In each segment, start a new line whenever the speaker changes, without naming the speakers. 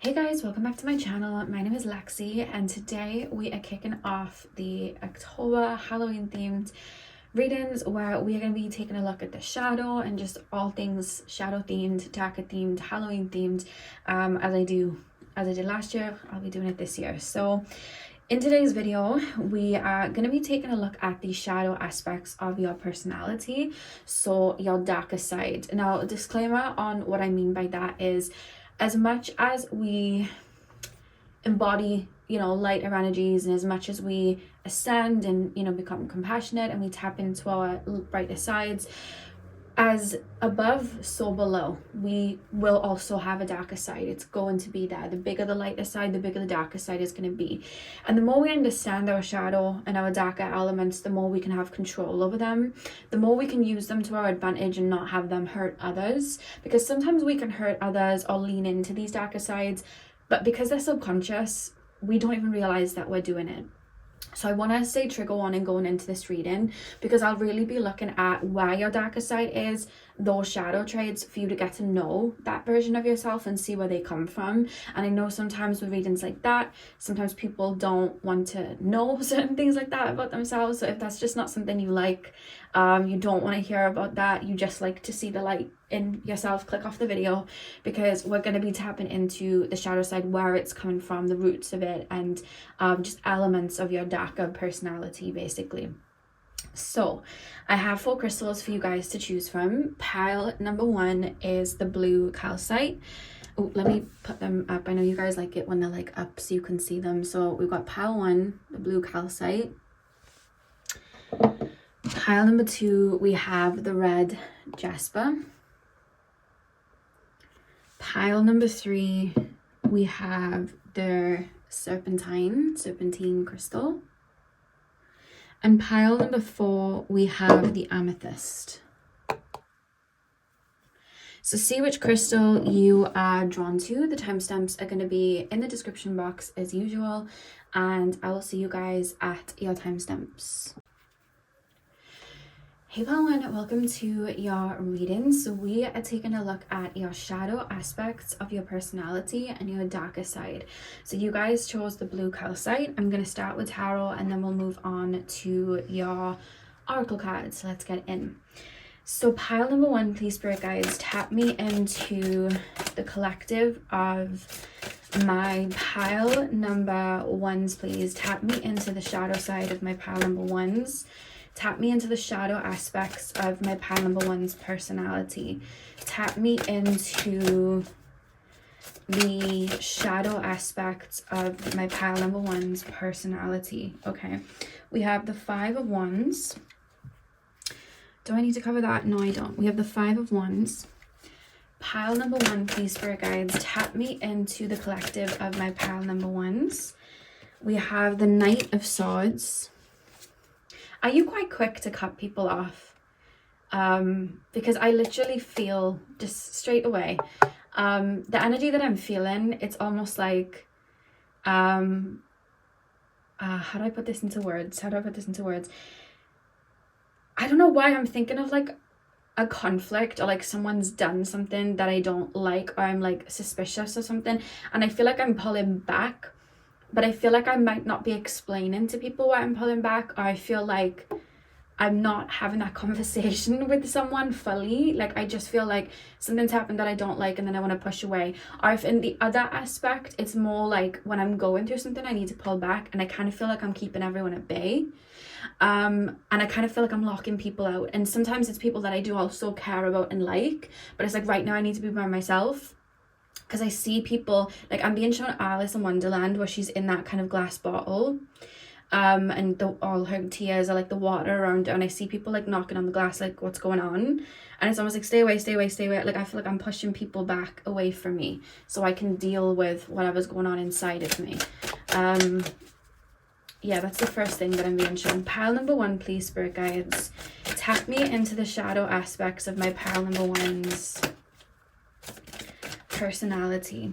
Hey guys, welcome back to my channel. My name is Lexi and today we are kicking off the October Halloween themed readings where we are going to be taking a look at the shadow and just all things shadow themed, darker themed, Halloween themed. As I did last year, I'll be doing it this year. So in today's video, we are going to be taking a look at the shadow aspects of your personality, so your darker side. Now, a disclaimer on what I mean by that is, as much as we embody, lighter energies, and as much as we ascend and, become compassionate and we tap into our brighter sides, as above, so below, we will also have a darker side. It's going to be there. The bigger the lighter side, the bigger the darker side is going to be. And the more we understand our shadow and our darker elements, the more we can have control over them, the more we can use them to our advantage and not have them hurt others. Because sometimes we can hurt others or lean into these darker sides, but because they're subconscious, we don't even realize that we're doing it. So I want to say trigger warning going into this reading, because I'll really be looking at where your darker side is, those shadow traits, for you to get to know that version of yourself and see where they come from. And I know sometimes with readings like that, sometimes people don't want to know certain things like that about themselves. So if that's just not something you like, you don't want to hear about that, you just like to see the light in yourself, click off the video, because we're going to be tapping into the shadow side, where it's coming from, the roots of it, and just elements of your darker personality basically. So I have 4 crystals for you guys to choose from. Pile number 1 is the blue calcite. Oh, let me put them up. I know you guys like it when they're like up so you can see them. So we've got pile 1, the blue calcite. Pile number 2, we have the red jasper. Pile number 3, we have the serpentine crystal. And pile number 4, we have the amethyst. So see which crystal you are drawn to. The timestamps are going to be in the description box as usual, and I will see you guys at your timestamps. Hey Pawan, welcome to your reading. So we are taking a look at your shadow aspects of your personality and your darker side. So you guys chose the blue calcite. I'm going to start with tarot and then we'll move on to your oracle cards. So let's get in. So pile number 1, please spirit guides, tap me into the collective of my pile number 1s, please. Tap me into the shadow side of my pile number 1s. Tap me into the shadow aspects of my pile number 1's personality. Tap me into the shadow aspects of my pile number 1's personality. Okay, we have the 5 of Wands. Do I need to cover that? No, I don't. We have the 5 of Wands. Pile number 1, please, spirit guides, tap me into the collective of my pile number 1's. We have the Knight of Swords. Are you quite quick to cut people off? Because I literally feel just straight away, the energy that I'm feeling, it's almost like, how do I put this into words? I don't know why I'm thinking of like a conflict, or like someone's done something that I don't like, or I'm like suspicious or something, and I feel like I'm pulling back. But I feel like I might not be explaining to people why I'm pulling back, or I feel like I'm not having that conversation with someone fully. Like I just feel like something's happened that I don't like and then I want to push away. Or if in the other aspect, it's more like when I'm going through something, I need to pull back and I kind of feel like I'm keeping everyone at bay. And I kind of feel like I'm locking people out. And sometimes it's people that I do also care about and like, but it's like right now I need to be by myself. Because I see people, like I'm being shown Alice in Wonderland where she's in that kind of glass bottle, and all her tears are like the water around her, and I see people like knocking on the glass, like what's going on, and it's almost like stay away. Like I feel like I'm pushing people back away from me so I can deal with whatever's going on inside of me. Yeah, that's the first thing that I'm being shown. Pile number 1, please, spirit guides, tap me into the shadow aspects of my pile number 1's personality.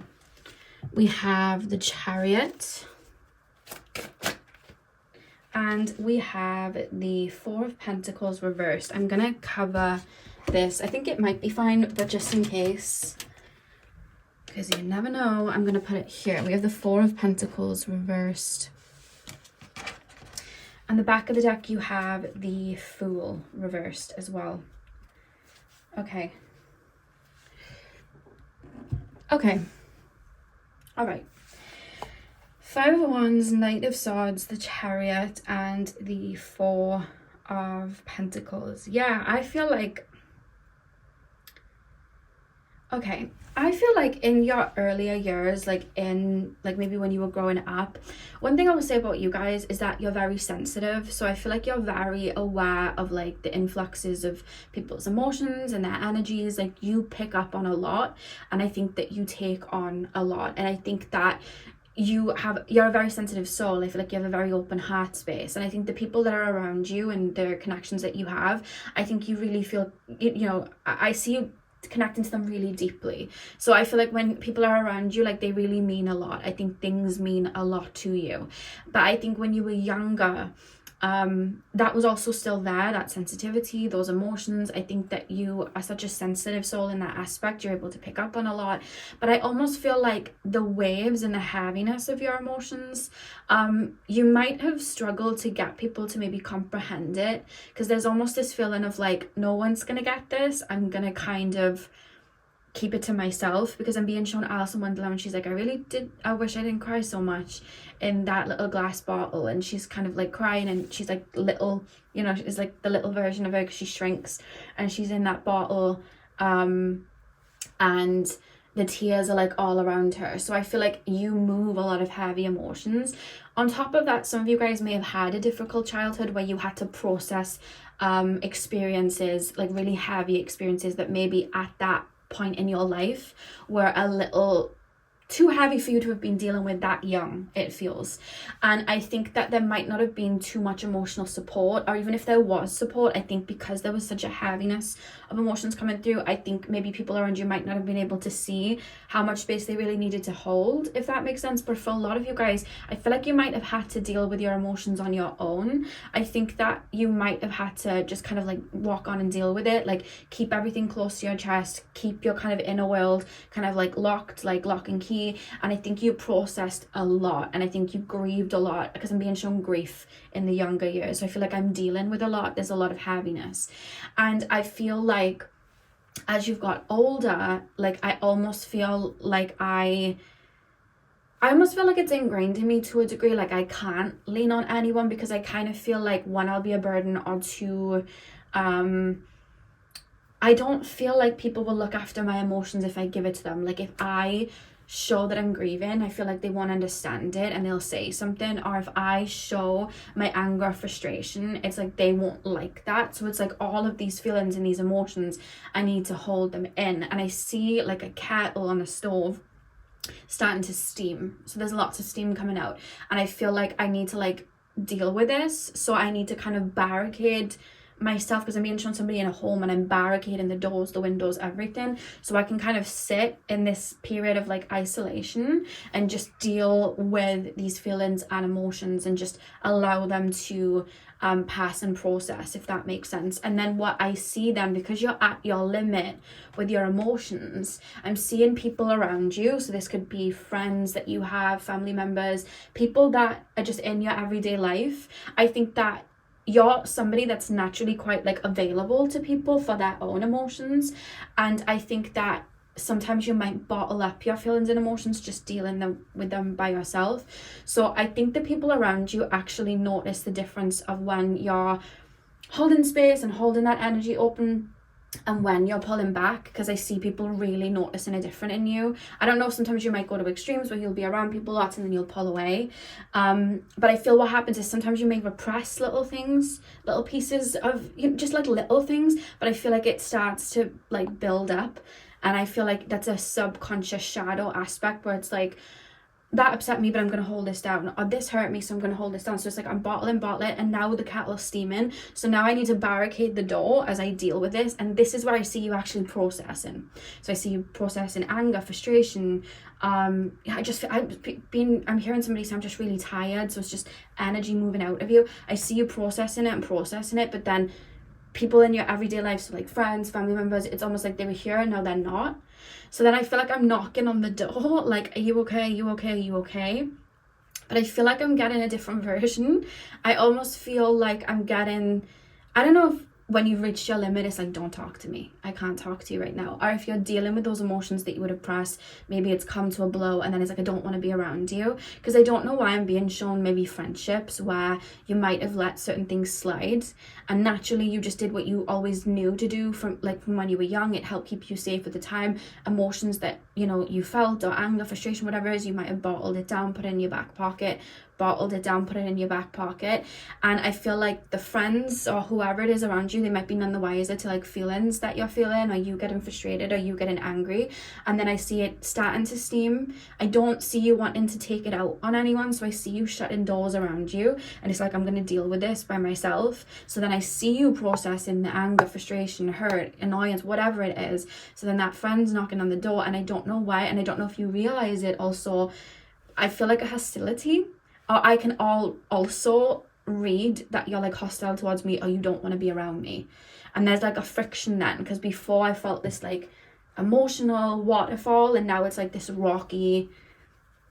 We have the Chariot, and we have the 4 of Pentacles reversed. I'm gonna cover this. I think it might be fine, but just in case, because you never know. I'm going to put it here. We have the Four of Pentacles reversed. On the back of the deck, you have the Fool reversed as well. Okay. Okay. All right. Five of Wands, Knight of Swords, the Chariot, and the Four of Pentacles. Yeah, I feel like... Okay, I feel like in your earlier years, like maybe when you were growing up, one thing I would say about you guys is that you're very sensitive. So I feel like you're very aware of like the influxes of people's emotions and their energies. Like you pick up on a lot, and I think that you take on a lot. And I think that you're a very sensitive soul. I feel like you have a very open heart space, and I think the people that are around you and the connections that you have, I think you really feel, you know, I see you connecting to them really deeply. So I feel like when people are around you, like they really mean a lot. I think things mean a lot to you. But I think when you were younger, that was also still there, that sensitivity, those emotions. I think that you are such a sensitive soul in that aspect. You're able to pick up on a lot. But I almost feel like the waves and the heaviness of your emotions, you might have struggled to get people to maybe comprehend it, because there's almost this feeling of like, no one's gonna get this. I'm gonna kind of keep it to myself, because I'm being shown Alice in Wonderland. She's like, I wish I didn't cry so much in that little glass bottle, and she's kind of like crying, and she's like little, you know, it's like the little version of her because she shrinks, and she's in that bottle, and the tears are like all around her. So I feel like you move a lot of heavy emotions. On top of that, some of you guys may have had a difficult childhood where you had to process experiences, like really heavy experiences that maybe at that point in your life were a little too heavy for you to have been dealing with that young, it feels. And I think that there might not have been too much emotional support, or even if there was support, I think because there was such a heaviness of emotions coming through, I think maybe people around you might not have been able to see how much space they really needed to hold, if that makes sense. But for a lot of you guys, I feel like you might have had to deal with your emotions on your own. I think that you might have had to just kind of like walk on and deal with it, like keep everything close to your chest, keep your kind of inner world kind of like locked, like lock and key. And I think you processed a lot, and I think you grieved a lot, because I'm being shown grief in the younger years. So I feel like I'm dealing with a lot. There's a lot of heaviness, and I feel like as you've got older, like I almost feel like I almost feel like it's ingrained in me to a degree. Like I can't lean on anyone, because I kind of feel like, one, I'll be a burden, or two, I don't feel like people will look after my emotions if I give it to them. Like if I show that I'm grieving, I feel like they won't understand it and they'll say something. Or if I show my anger or frustration, it's like they won't like that. So it's like all of these feelings and these emotions, I need to hold them in. And I see like a kettle on the stove starting to steam, so there's lots of steam coming out, and I feel like I need to like deal with this. So I need to kind of barricade myself, because I'm being shown somebody in a home and I'm barricading the doors, the windows, everything, so I can kind of sit in this period of like isolation and just deal with these feelings and emotions, and just allow them to pass and process, if that makes sense. And then what I see then, because you're at your limit with your emotions, I'm seeing people around you. So this could be friends that you have, family members, people that are just in your everyday life. I think that you're somebody that's naturally quite like available to people for their own emotions, and I think that sometimes you might bottle up your feelings and emotions just dealing with them by yourself. So I think the people around you actually notice the difference of when you're holding space and holding that energy open, and when you're pulling back, because I see people really noticing a different in you. I don't know, sometimes you might go to extremes where you'll be around people lots and then you'll pull away, but I feel what happens is sometimes you may repress little things, little pieces of, you know, just like little things, but I feel like it starts to like build up, and I feel like that's a subconscious shadow aspect where it's like, that upset me, but I'm going to hold this down. Or this hurt me, so I'm going to hold this down. So it's like I'm bottling, and now the kettle's steaming. So now I need to barricade the door as I deal with this. And this is what I see you actually processing. So I see you processing anger, frustration. I'm hearing somebody say I'm just really tired. So it's just energy moving out of you. I see you processing it, but then people in your everyday life, so like friends, family members, it's almost like they were here and now they're not. So then I feel like I'm knocking on the door, like, are you okay? Are you okay? Are you okay? But I feel like I'm getting a different version. I almost feel like I'm getting, I don't know if when you've reached your limit, it's like, don't talk to me. I can't talk to you right now. Or if you're dealing with those emotions that you would repress, maybe it's come to a blow and then it's like, I don't want to be around you. Because I don't know why I'm being shown maybe friendships where you might have let certain things slide and naturally you just did what you always knew to do from when you were young. It helped keep you safe at the time. Emotions that, you know, you felt, or anger, frustration, whatever it is, you might have bottled it down, put it in your back pocket, bottled it down, put it in your back pocket. And I feel like the friends or whoever it is around you, they might be none the wiser to like feelings that you're feeling, or you getting frustrated, or you getting angry. And then I see it starting to steam. I don't see you wanting to take it out on anyone, so I see you shutting doors around you, and it's like, I'm going to deal with this by myself. So then I see you processing the anger, frustration, hurt, annoyance, whatever it is. So then that friend's knocking on the door, and I don't know why, and I don't know if you realize it also. I feel like a hostility, or I can also read that you're like hostile towards me, or you don't want to be around me. And there's like a friction then, because before I felt this like emotional waterfall, and now it's like this rocky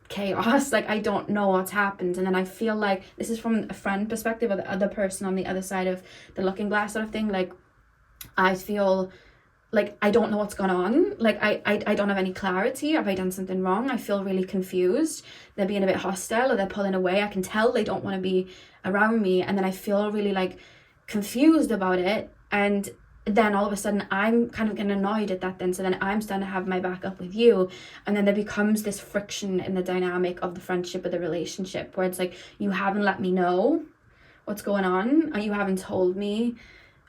chaos. Like, I don't know what's happened. And then I feel like this is from a friend perspective, or the other person on the other side of the looking glass sort of thing. Like, I feel like I don't know what's going on. Like, I don't have any clarity. Have I done something wrong? I feel really confused. They're being a bit hostile, or they're pulling away. I can tell they don't want to be around me. And then I feel really like confused about it. And then all of a sudden I'm kind of getting annoyed at that then. So then I'm starting to have my back up with you. And then there becomes this friction in the dynamic of the friendship or the relationship, where it's like, you haven't let me know what's going on, or you haven't told me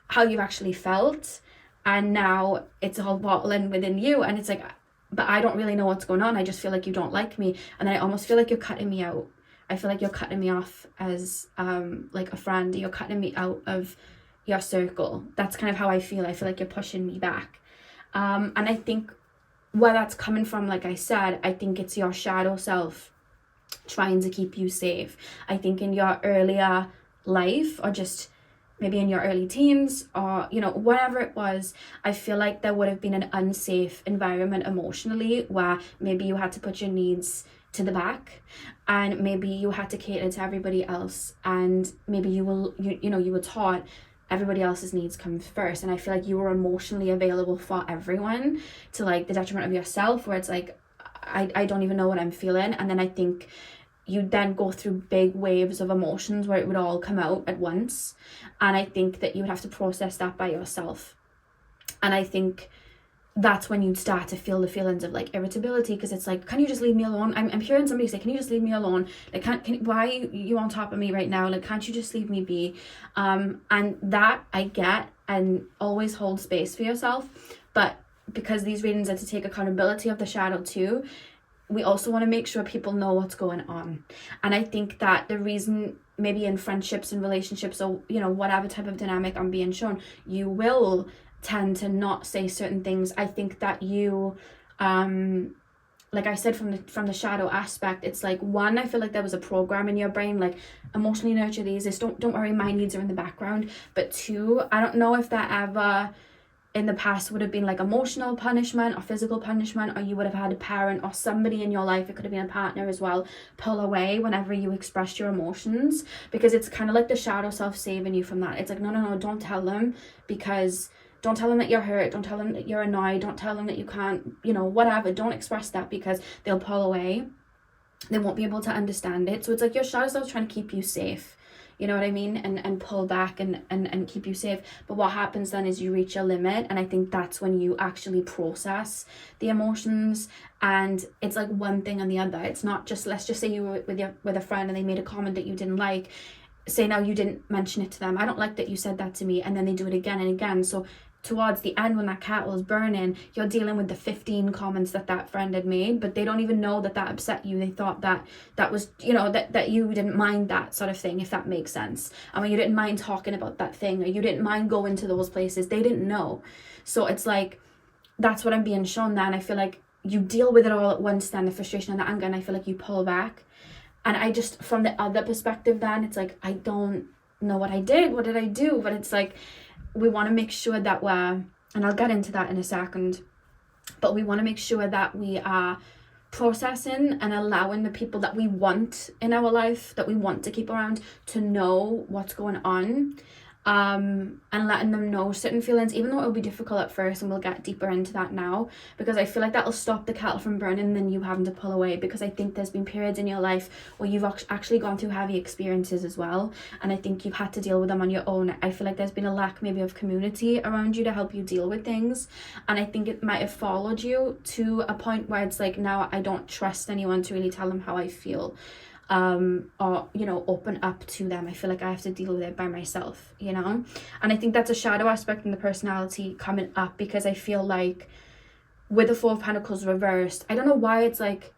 how you've actually felt. And now it's all bottling within you, and it's like, but I don't really know what's going on. I just feel like you don't like me, and then I almost feel like you're cutting me out. I feel like you're cutting me off as like a friend. You're cutting me out of your circle. That's kind of how I feel. I feel like you're pushing me back, and I think where that's coming from, like I said, I think it's your shadow self trying to keep you safe. I think in your earlier life, or just maybe in your early teens, or, you know, whatever it was, I feel like there would have been an unsafe environment emotionally, where maybe you had to put your needs to the back, and maybe you had to cater to everybody else, and maybe you were taught everybody else's needs come first. And I feel like you were emotionally available for everyone, to like the detriment of yourself, where it's like, I don't even know what I'm feeling. And then I think you then go through big waves of emotions where it would all come out at once. And I think that you would have to process that by yourself. And I think that's when you'd start to feel the feelings of like irritability, because it's like, can you just leave me alone? I'm hearing somebody say, can you just leave me alone? Like, why are you on top of me right now? Like, can't you just leave me be? And that I get, and always hold space for yourself. But because these readings are to take accountability of the shadow too, we also want to make sure people know what's going on. And I think that the reason maybe in friendships and relationships, or, you know, whatever type of dynamic I'm being shown, you will tend to not say certain things. I think that you, like I said, from the shadow aspect, it's like, one, I feel like there was a program in your brain, like, emotionally nurture these. It's don't worry, my needs are in the background. But two, I don't know if that ever in the past would have been like emotional punishment or physical punishment, or you would have had a parent or somebody in your life, it could have been a partner as well, pull away whenever you expressed your emotions, because it's kind of like the shadow self saving you from that. It's like, no, don't tell them, because don't tell them that you're hurt, don't tell them that you're annoyed, don't tell them that you can't, you know, whatever, don't express that, because they'll pull away, they won't be able to understand it. So it's like your shadow self trying to keep you safe, you know what I mean, and pull back and keep you safe. But what happens then is you reach a limit, and I think that's when you actually process the emotions. And it's like one thing and the other. It's not just, let's just say you were with a friend and they made a comment that you didn't like. Say now you didn't mention it to them, I don't like that you said that to me, and then they do it again and again. So towards the end, when that kettle is burning, you're dealing with the 15 comments that friend had made, but they don't even know that upset you. They thought that was, you know, that you didn't mind that sort of thing, if that makes sense. I mean, you didn't mind talking about that thing, or you didn't mind going to those places. They didn't know. So it's like, that's what I'm being shown then. I feel like you deal with it all at once then, the frustration and the anger, and I feel like you pull back. And I just, from the other perspective then, it's like, I don't know what I did. What did I do? But it's like, we want to make sure that we're, and I'll get into that in a second, but we want to make sure that we are processing and allowing the people that we want in our life, that we want to keep around, to know what's going on, and letting them know certain feelings, even though it'll be difficult at first, and we'll get deeper into that now, because I feel like that'll stop the kettle from burning and then you having to pull away, because I think there's been periods in your life where you've actually gone through heavy experiences as well, and I think you've had to deal with them on your own. I feel like there's been a lack maybe of community around you to help you deal with things, and I think it might have followed you to a point where it's like, now I don't trust anyone to really tell them how I feel, or, you know, open up to them. I feel like I have to deal with it by myself, you know. And I think that's a shadow aspect in the personality coming up, because I feel like with the Four of Pentacles reversed, I don't know why it's like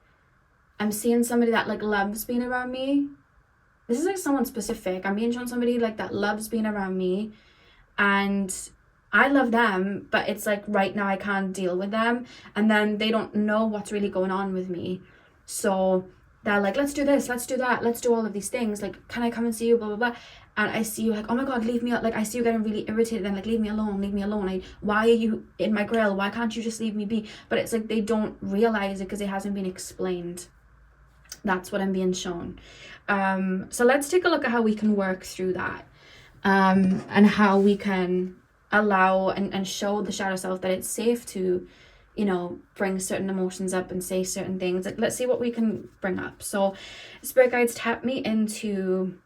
I'm seeing somebody that like loves being around me. This is like someone specific. I'm being shown somebody like that loves being around me, and I love them, but it's like right now I can't deal with them, and then they don't know what's really going on with me, so they're like, let's do this, let's do that, let's do all of these things, like, can I come and see you, blah blah blah. And I see you like, oh my god, leave me, like, I see you getting really irritated and like, leave me alone, why are you in my grill, why can't you just leave me be? But it's like they don't realize it because it hasn't been explained. That's what I'm being shown. So let's take a look at how we can work through that, and how we can allow and show the shadow self that it's safe to, you know, bring certain emotions up and say certain things. Like, let's see what we can bring up. So spirit guides, tap me into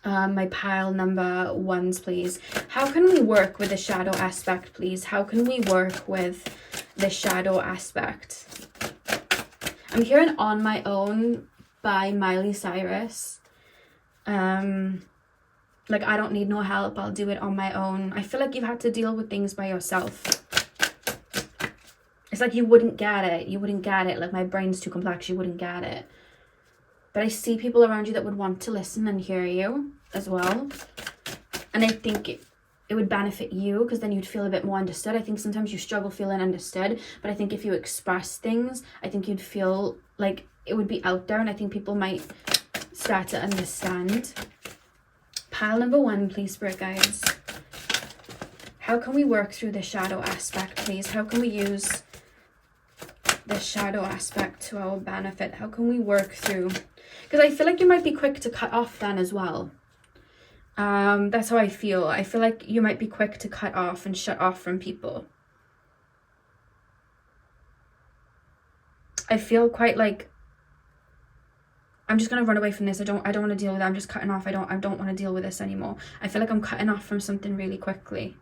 my pile number ones, please. How can we work with the shadow aspect, please? How can we work with the shadow aspect? I'm hearing On My Own by Miley Cyrus. Like, I don't need no help, I'll do it on my own. I feel like you've had to deal with things by yourself. It's like you wouldn't get it. Like, my brain's too complex, you wouldn't get it. But I see people around you that would want to listen and hear you as well. And I think it would benefit you, because then you'd feel a bit more understood. I think sometimes you struggle feeling understood, but I think if you express things, I think you'd feel like it would be out there, and I think people might start to understand. Pile number one, please, spirit guides. How can we work through the shadow aspect, please? How can we use the shadow aspect to our benefit? How can we work through? Because I feel like you might be quick to cut off then as well. That's how I feel. I feel like you might be quick to cut off and shut off from people. I feel quite like, I'm just gonna run away from this. I don't want to deal with it. I'm just cutting off. I don't want to deal with this anymore. I feel like I'm cutting off from something really quickly.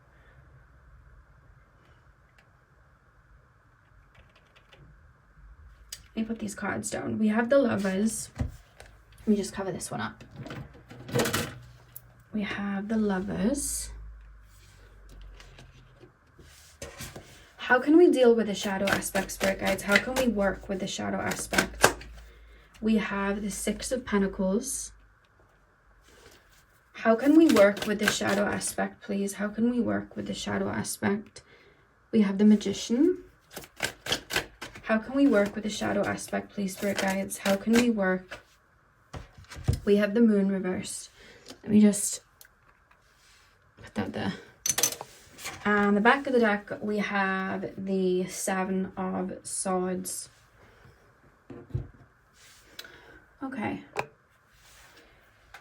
Let me put these cards down. We have the Lovers. Let me just cover this one up. We have the Lovers. How can we deal with the shadow aspect, spirit guides? How can we work with the shadow aspect? We have the Six of Pentacles. How can we work with the shadow aspect, please? How can we work with the shadow aspect? We have the Magician. How can we work with the shadow aspect, please, spirit guides? How can we work? We have the Moon reversed. Let me just put that there. And the back of the deck, we have the Seven of Swords. Okay.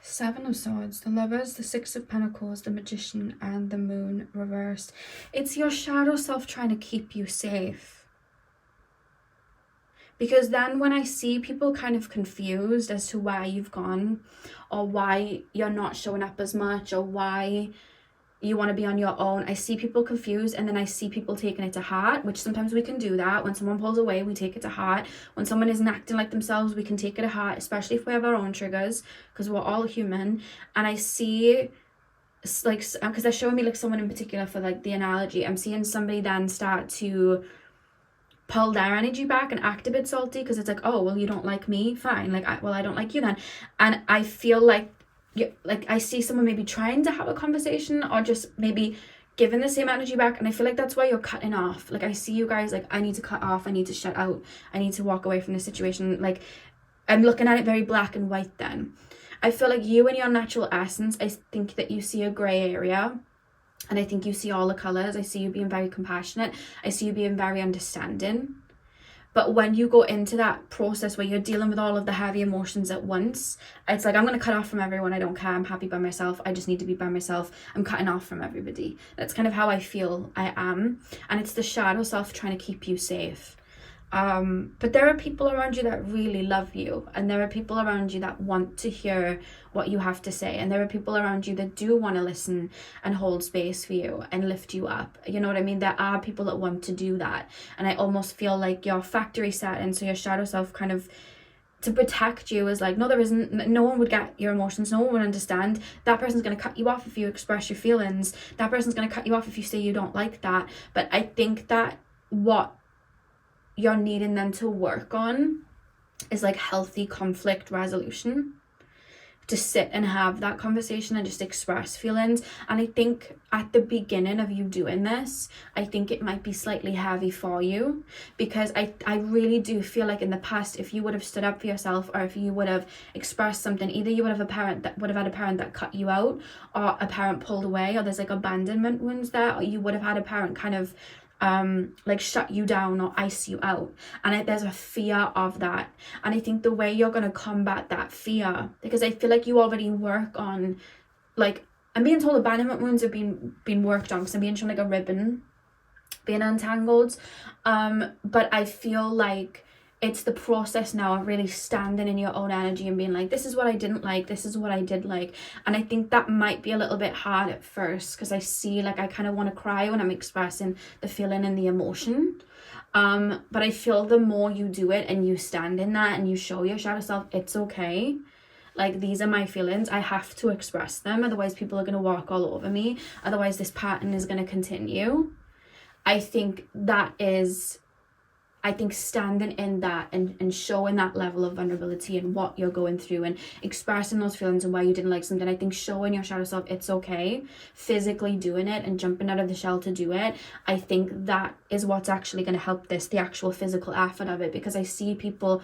Seven of Swords, the Lovers, the Six of Pentacles, the Magician, and the Moon reversed. It's your shadow self trying to keep you safe. Because then when I see people kind of confused as to why you've gone, or why you're not showing up as much, or why you want to be on your own, I see people confused, and then I see people taking it to heart, which sometimes we can do that. When someone pulls away, we take it to heart. When someone isn't acting like themselves, we can take it to heart, especially if we have our own triggers, because we're all human. And I see, like, because they're showing me like someone in particular for like the analogy, I'm seeing somebody then start to pull their energy back and act a bit salty, because it's like, oh, well, you don't like me, fine, like, I don't like you then. And I feel like I see someone maybe trying to have a conversation, or just maybe giving the same energy back, and I feel like that's why you're cutting off. Like, I see you guys like, I need to cut off, I need to shut out, I need to walk away from this situation. Like, I'm looking at it very black and white then. I feel like you in your natural essence, I think that you see a grey area, And I think you see all the colours. I see you being very compassionate. I see you being very understanding. But when you go into that process where you're dealing with all of the heavy emotions at once, it's like, I'm going to cut off from everyone. I don't care. I'm happy by myself. I just need to be by myself. I'm cutting off from everybody. That's kind of how I feel I am. And it's the shadow self trying to keep you safe. But there are people around you that really love you, and there are people around you that want to hear what you have to say, and there are people around you that do want to listen and hold space for you and lift you up. You know what I mean? There are people that want to do that, and I almost feel like your factory set, and so your shadow self kind of, to protect you, is like, no, there isn't. No one would get your emotions. No one would understand. That person's going to cut you off if you express your feelings. That person's going to cut you off if you say you don't like that. But I think that what you're needing them to work on is like healthy conflict resolution, to sit and have that conversation and just express feelings. And I think at the beginning of you doing this, I think it might be slightly heavy for you, because I really do feel like in the past, if you would have stood up for yourself, or if you would have expressed something, either you would have had a parent that cut you out, or a parent pulled away, or there's like abandonment wounds there, or you would have had a parent kind of like shut you down or ice you out, and there's a fear of that. And I think the way you're going to combat that fear, because I feel like you already work on, like, I'm being told abandonment wounds have been worked on, because I'm being shown like a ribbon being untangled, but I feel like it's the process now of really standing in your own energy and being like, this is what I didn't like, this is what I did like. And I think that might be a little bit hard at first, because I see, like, I kind of want to cry when I'm expressing the feeling and the emotion. But I feel the more you do it and you stand in that and you show your shadow self, it's okay. Like, these are my feelings. I have to express them. Otherwise, people are going to walk all over me. Otherwise, this pattern is going to continue. I think standing in that and showing that level of vulnerability and what you're going through and expressing those feelings and why you didn't like something, I think showing your shadow self it's okay, physically doing it and jumping out of the shell to do it, I think that is what's actually going to help the actual physical effort of it. Because I see people,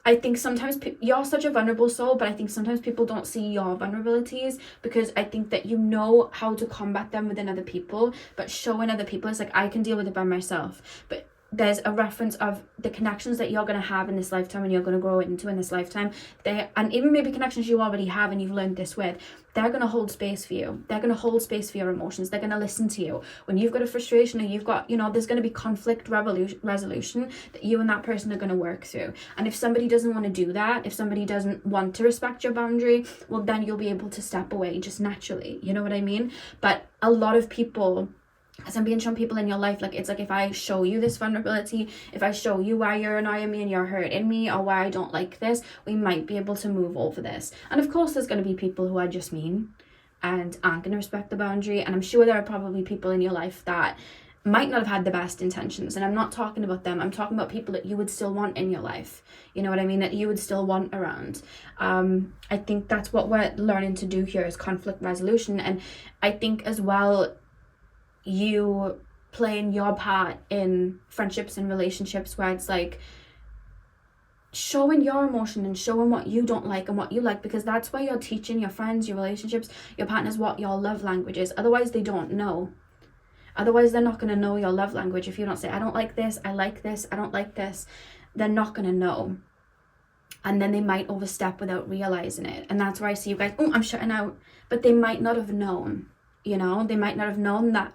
I think sometimes you're such a vulnerable soul, but I think sometimes people don't see your vulnerabilities, because I think that you know how to combat them within other people, but showing other people, it's like, I can deal with it by myself. But there's a reference of the connections that you're going to have in this lifetime and you're going to grow into in this lifetime. And even maybe connections you already have and you've learned this with, they're going to hold space for you. They're going to hold space for your emotions. They're going to listen to you. When you've got a frustration or you've got, there's going to be conflict resolution that you and that person are going to work through. And if somebody doesn't want to do that, if somebody doesn't want to respect your boundary, well, then you'll be able to step away just naturally. You know what I mean? But a lot of people, as I'm being shown people in your life, like, it's like, if I show you this vulnerability, if I show you why you're annoying me and you're hurting me, or why I don't like this, we might be able to move over this. And of course there's going to be people who are just mean and aren't going to respect the boundary, and I'm sure there are probably people in your life that might not have had the best intentions, and I'm not talking about them. I'm talking about people that you would still want in your life, you know what I mean, that you would still want around. I think that's what we're learning to do here, is conflict resolution. And I think as well, you playing your part in friendships and relationships, where it's like showing your emotion and showing what you don't like and what you like, because that's where you're teaching your friends, your relationships, your partners what your love language is. Otherwise they don't know. Otherwise they're not going to know your love language. If you don't say, I don't like this, I like this, I don't like this, they're not going to know. And then they might overstep without realizing it. And that's where I see you guys, I'm shutting out, but they might not have known. They might not have known that,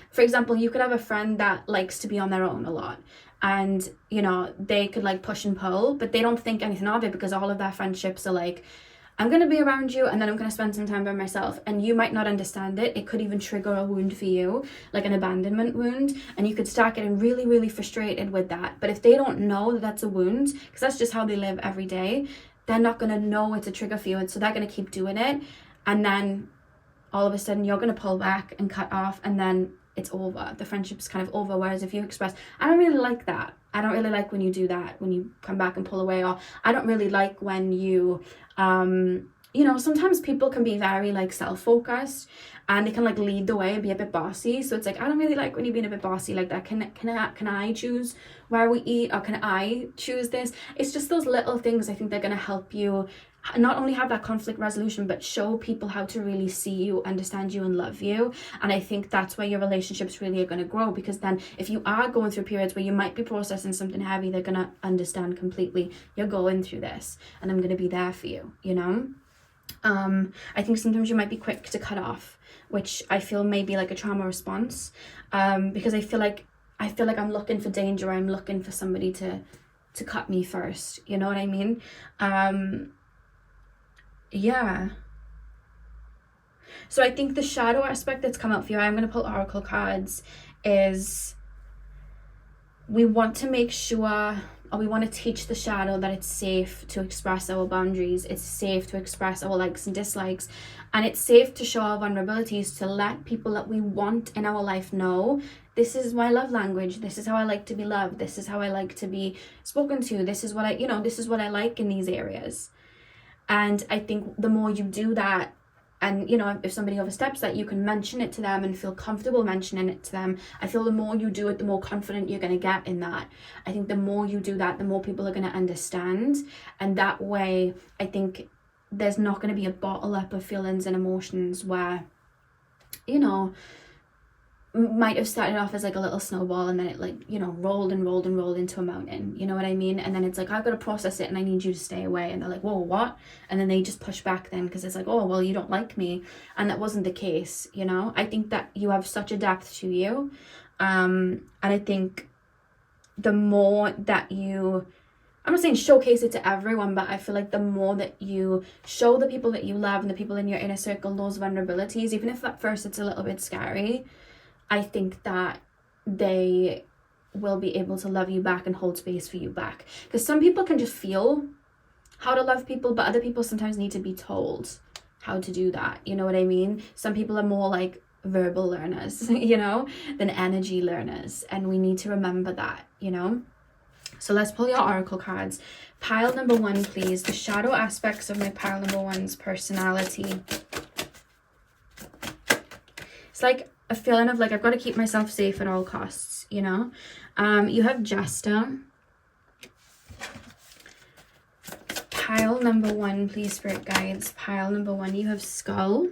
for example, you could have a friend that likes to be on their own a lot, and, they could like push and pull, but they don't think anything of it, because all of their friendships are like, I'm going to be around you and then I'm going to spend some time by myself. And you might not understand it. It could even trigger a wound for you, like an abandonment wound. And you could start getting really, really frustrated with that. But if they don't know that that's a wound, because that's just how they live every day, they're not going to know it's a trigger for you. And so they're going to keep doing it. And then all of a sudden you're going to pull back and cut off, and then it's over. The friendship's kind of over. Whereas if you express, I don't really like that. I don't really like when you do that, when you come back and pull away. Or I don't really like when you, sometimes people can be very like self-focused and they can like lead the way and be a bit bossy. So it's like, I don't really like when you're being a bit bossy like that. Can I choose where we eat, or can I choose this? It's just those little things I think they're going to help you not only have that conflict resolution, but show people how to really see you, understand you, and love you. And I think that's where your relationships really are going to grow, because then if you are going through periods where you might be processing something heavy, they're going to understand completely, you're going through this and I'm going to be there for you, you know. I think sometimes you might be quick to cut off, which I feel may be like a trauma response, because I feel like I'm looking for danger, I'm looking for somebody to cut me first, you know what I mean? Yeah. So I think the shadow aspect that's come up for you, I'm going to pull oracle cards, is we want to make sure, or we want to teach the shadow that it's safe to express our boundaries, it's safe to express our likes and dislikes, and it's safe to show our vulnerabilities, to let people that we want in our life know, this is my love language, this is how I like to be loved, this is how I like to be spoken to, this is what I, you know, this is what I like in these areas. And I think the more you do that, and you know, if somebody oversteps that, you can mention it to them and feel comfortable mentioning it to them. I feel the more you do it, the more confident you're going to get in that. I think the more you do that, the more people are going to understand, and that way I think there's not going to be a bottle up of feelings and emotions where, you know, might have started off as like a little snowball and then it, like, you know, rolled into a mountain, you know what I mean? And then it's like, I've got to process it and I need you to stay away, and they're like, whoa, what? And then they just push back then, because it's like, oh well, you don't like me, and that wasn't the case, you know. I think that you have such a depth to you, and I think the more that you, I'm not saying showcase it to everyone, but I feel like the more that you show the people that you love and the people in your inner circle those vulnerabilities, even if at first it's a little bit scary, I think that they will be able to love you back and hold space for you back. Because some people can just feel how to love people, but other people sometimes need to be told how to do that. You know what I mean? Some people are more like verbal learners, you know, than energy learners. And we need to remember that, you know? So let's pull your oracle cards. Pile number 1, please. The shadow aspects of my pile number 1's personality. It's like a feeling of like, I've got to keep myself safe at all costs, you know. You have Jester. Pile number 1, please, spirit guides. Pile number 1, you have Skull.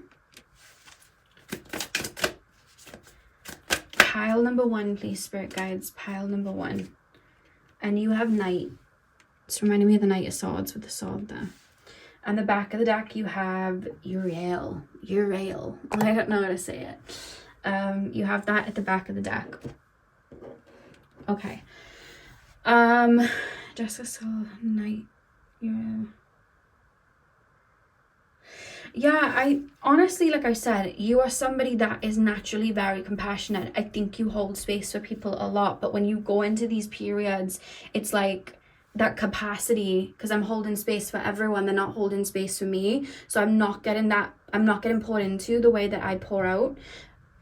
Pile number 1, please, spirit guides. Pile number 1. And you have Knight. It's reminding me of the Knight of Swords with the sword there. And the back of the deck, you have Uriel. I don't know how to say it. You have that at the back of the deck. Okay. Jessica Skull, Knight, Uriel. Yeah, I honestly, like I said, you are somebody that is naturally very compassionate. I think you hold space for people a lot, but when you go into these periods, it's like that capacity, because I'm holding space for everyone, they're not holding space for me, so I'm not getting poured into the way that I pour out.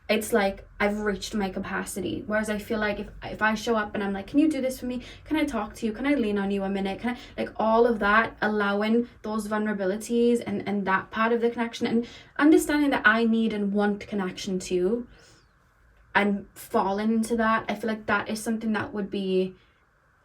It's like I've reached my capacity. Whereas I feel like if I show up and I'm like, can you do this for me? Can I talk to you? Can I lean on you a minute? Can I, like, all of that, allowing those vulnerabilities and that part of the connection, and understanding that I need and want connection too, and falling into that. I feel like that is something that would be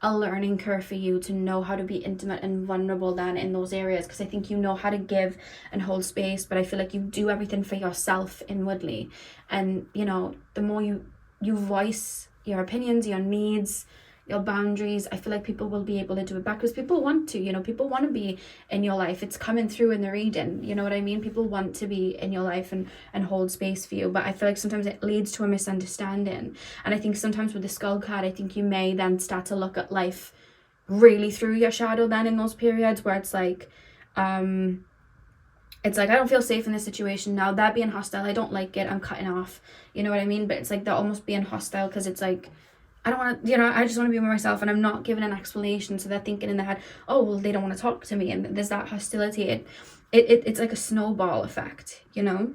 a learning curve for you, to know how to be intimate and vulnerable then in those areas, because I think you know how to give and hold space, but I feel like you do everything for yourself inwardly. And you know, the more you voice your opinions, your needs, your boundaries, I feel like people will be able to do it back, because people want to, you know, people want to be in your life. It's coming through in the reading, you know what I mean? People want to be in your life and hold space for you, but I feel like sometimes it leads to a misunderstanding. And I think sometimes with the Skull card, I think you may then start to look at life really through your shadow then in those periods where it's like, I don't feel safe in this situation now, they're being hostile, I don't like it, I'm cutting off, you know what I mean? But it's like they're almost being hostile because it's like, I don't want to, you know, I just want to be with myself, and I'm not giving an explanation. So they're thinking in their head, oh, well, they don't want to talk to me. And there's that hostility. It's like a snowball effect, you know?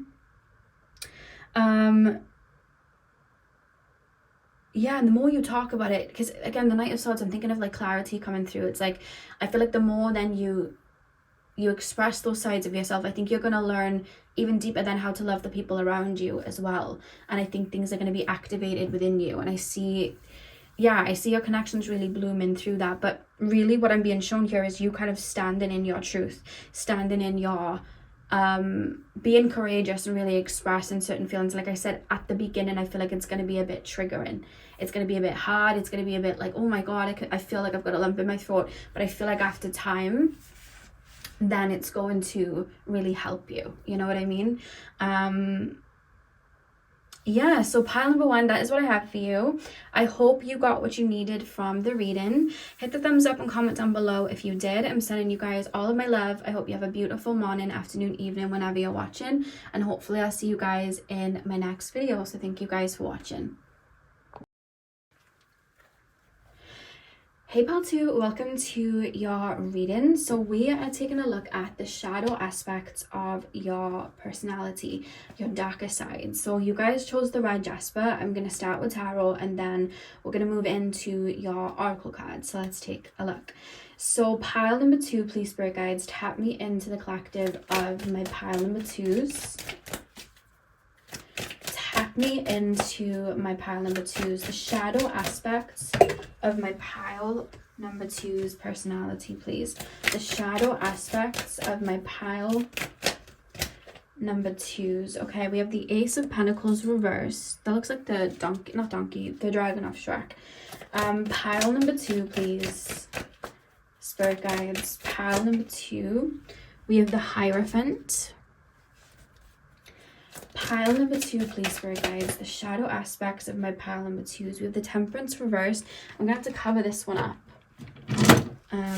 Yeah, and the more you talk about it, because again, the Knight of Swords, I'm thinking of like clarity coming through. It's like, I feel like the more then you express those sides of yourself, I think you're going to learn even deeper than how to love the people around you as well. And I think things are going to be activated within you. And I see yeah, I see your connections really blooming through that. But really what I'm being shown here is you kind of standing in your truth, standing in your being courageous and really expressing certain feelings. Like I said at the beginning, I feel like it's going to be a bit triggering. It's going to be a bit hard. It's going to be a bit like, oh my God, I feel like I've got a lump in my throat. But I feel like after time, then it's going to really help you. You know what I mean? Yeah, so pile number 1, that is what I have for you. I hope you got what you needed from the reading. Hit the thumbs up and comment down below if you did. I'm sending you guys all of my love. I hope you have a beautiful morning, afternoon, evening, whenever you're watching. And hopefully I'll see you guys in my next video. So thank you guys for watching. Hey pal 2, welcome to your reading. So we are taking a look at the shadow aspects of your personality, your darker side. So you guys chose the red jasper. I'm going to start with tarot and then we're going to move into your oracle cards. So let's take a look. So pile number 2, please spirit guides, tap me into the collective of my pile number 2s. Tap me into my pile number 2s, the shadow aspects of my pile number 2's personality, please. The shadow aspects of my pile number 2's. Okay, we have the Ace of Pentacles reversed. That looks like the donkey, not donkey, the dragon of Shrek. Pile number 2, please. Spirit guides, pile number 2. We have the Hierophant. Pile number 2, please, spirit guides, the shadow aspects of my pile number 2s. We have the Temperance reversed. I'm gonna have to cover this one up.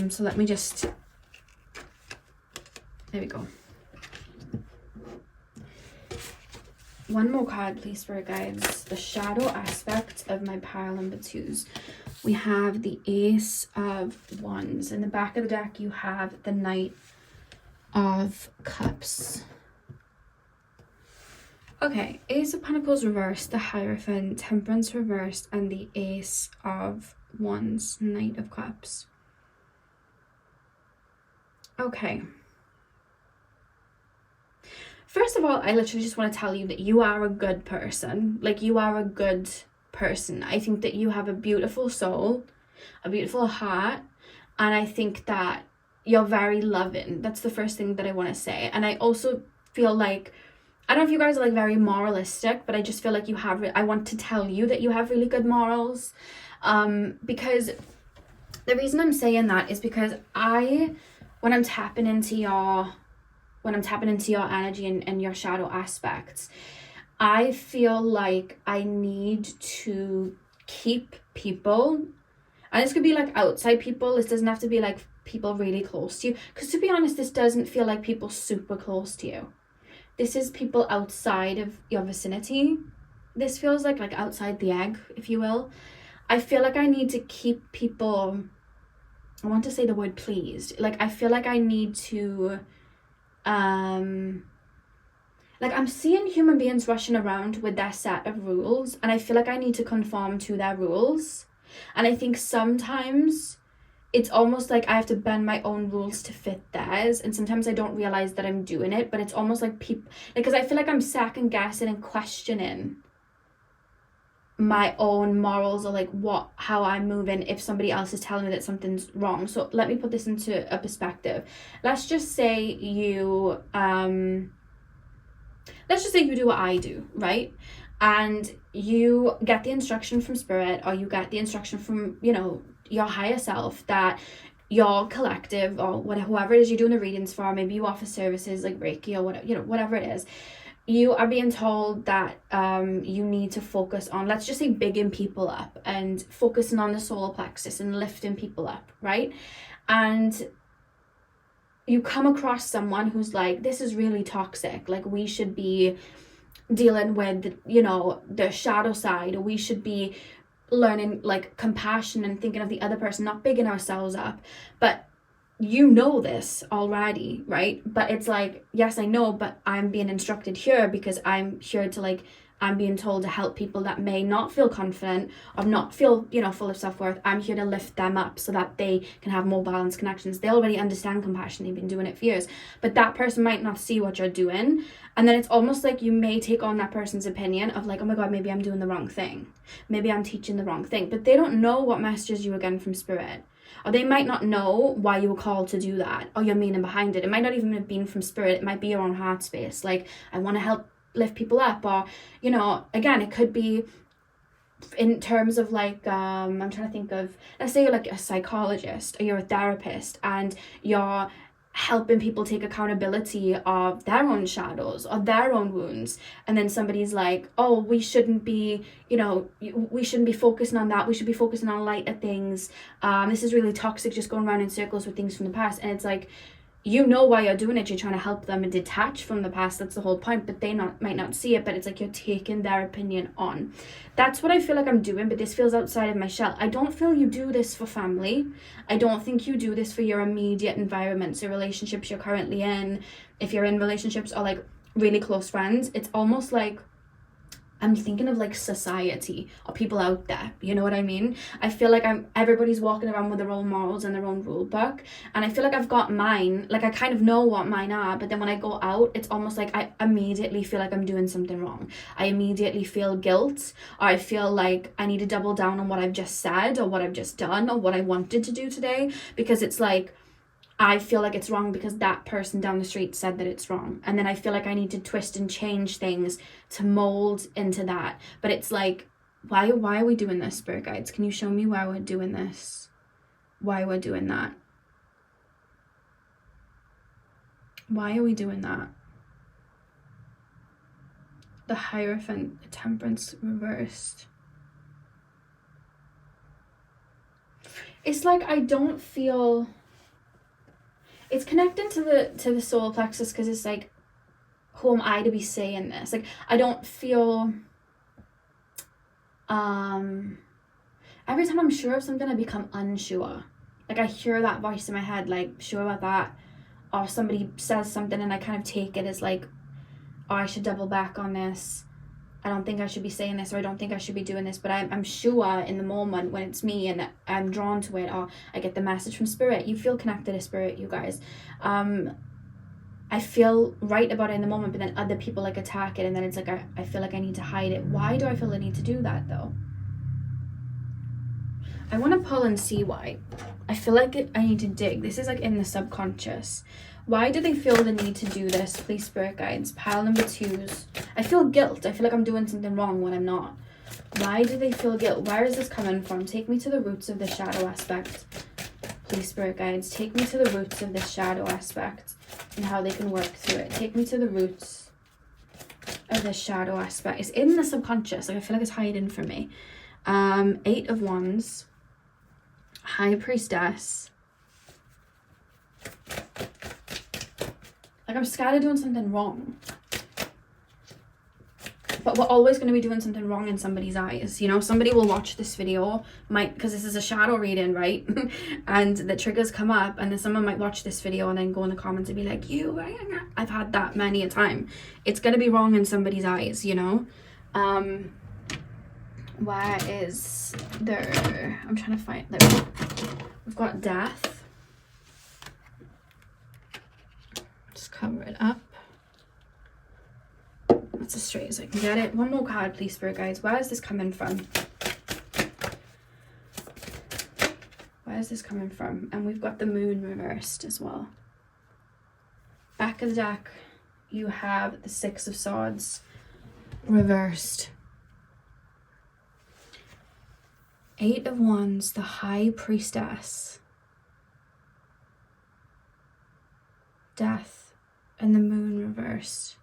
So let me just, there we go. One more card, please, spirit guides, the shadow aspect of my pile number 2s. We have the Ace of Wands. In the back of the deck, you have the Knight of Cups. Okay, Ace of Pentacles reversed, the Hierophant, Temperance reversed, and the Ace of Wands, Knight of Cups. Okay. First of all, I literally just want to tell you that you are a good person. Like, you are a good person. I think that you have a beautiful soul, a beautiful heart, and I think that you're very loving. That's the first thing that I want to say. And I also feel like, I don't know if you guys are like very moralistic, but I just feel like you have, I want to tell you that you have really good morals. Because the reason I'm saying that is because when I'm tapping into your energy and your shadow aspects, I feel like I need to keep people, and this could be like outside people, this doesn't have to be like people really close to you, because to be honest, this doesn't feel like people super close to you. This is people outside of your vicinity. This feels like outside the egg, if you will. I feel like I need to keep people, I want to say the word pleased. Like, I feel like I need to, I'm seeing human beings rushing around with their set of rules, and I feel like I need to conform to their rules. And I think sometimes it's almost like I have to bend my own rules to fit theirs, and sometimes I don't realize that I'm doing it, but it's almost like people, because I feel like I'm second guessing and questioning my own morals, or like how I'm moving if somebody else is telling me that something's wrong. So let me put this into a perspective. Let's just say you do what I do, right? And you get the instruction from spirit, or you get the instruction from, your higher self, that your collective, or whoever it is you're doing the readings for, maybe you offer services like Reiki or whatever it is, you are being told that you need to focus on, let's just say, bigging people up and focusing on the solar plexus and lifting people up, right? And you come across someone who's like, this is really toxic, like we should be dealing with the shadow side, or we should be learning like compassion and thinking of the other person, not bigging ourselves up. But this already, right? But it's like, yes, I know, but I'm being instructed here because I'm here to like I'm being told to help people that may not feel confident or not feel, you know, full of self-worth. I'm here to lift them up so that they can have more balanced connections. They already understand compassion. They've been doing it for years. But that person might not see what you're doing. And then it's almost like you may take on that person's opinion of like, oh my God, maybe I'm doing the wrong thing. Maybe I'm teaching the wrong thing. But they don't know what messages you were getting from Spirit. Or they might not know why you were called to do that or your meaning behind it. It might not even have been from Spirit. It might be your own heart space. Like, I want to help lift people up, or, you know, again, it could be in terms of like I'm trying to think of, let's say you're like a psychologist or you're a therapist and you're helping people take accountability of their own shadows or their own wounds, and then somebody's like, oh, we shouldn't be, you know, we shouldn't be focusing on that, we should be focusing on lighter things, this is really toxic, just going around in circles with things from the past. And it's like, you know why you're doing it, you're trying to help them and detach from the past, that's the whole point, but they might not see it, but it's like you're taking their opinion on. That's what I feel like I'm doing, but this feels outside of my shell. I don't feel you do this for family. I don't think you do this for your immediate environment, so relationships you're currently in, if you're in relationships or like really close friends, it's almost like I'm thinking of like society or people out there, you know what I mean? I feel like everybody's walking around with their own morals and their own rule book, and I feel like I've got mine, like I kind of know what mine are, but then when I go out, it's almost like I immediately feel like I'm doing something wrong. I immediately feel guilt, or I feel like I need to double down on what I've just said or what I've just done or what I wanted to do today, because it's like I feel like it's wrong because that person down the street said that it's wrong. And then I feel like I need to twist and change things to mold into that. But it's like, why are we doing this, Spirit Guides? Can you show me why we're doing this? Why we're doing that? Why are we doing that? The Hierophant, the Temperance reversed. It's like I don't feel... It's connected to the solar plexus, because it's like, who am I to be saying this? Like, I don't feel every time I'm sure of something, I become unsure. Like, I hear that voice in my head, like, sure about that, or somebody says something and I kind of take it as like, oh, I should double back on this, I don't think I should be saying this, or I don't think I should be doing this, but I'm sure in the moment when it's me and I'm drawn to it, or I get the message from Spirit. You feel connected to Spirit, you guys. I feel right about it in the moment, but then other people like attack it, and then it's like I feel like I need to hide it. Why do I feel the need to do that though? I want to pull and see why. I feel like I need to dig. This is like in the subconscious. Why do they feel the need to do this? Please, Spirit Guides. Pile number 2s. I feel guilt. I feel like I'm doing something wrong when I'm not. Why do they feel guilt? Where is this coming from? Take me to the roots of the shadow aspect. Please, Spirit Guides. Take me to the roots of this shadow aspect and how they can work through it. Take me to the roots of this shadow aspect. It's in the subconscious. Like, I feel like it's hiding from me. 8 of Wands. High Priestess. Like, I'm scared of doing something wrong. But we're always going to be doing something wrong in somebody's eyes. You know, somebody will watch this video, because this is a shadow reading, right? And the triggers come up, and then someone might watch this video and then go in the comments and be like, I've had that many a time. It's going to be wrong in somebody's eyes, you know? Where is there? I'm trying to find, there. We've got Death. Just cover it up. That's as straight as I can get it. One more card, please, Spirit Guides. Where is this coming from? Where is this coming from? And we've got the Moon reversed as well. Back of the deck, you have the 6 of Swords reversed. 8 of Wands, the High Priestess. Death and the Moon reversed.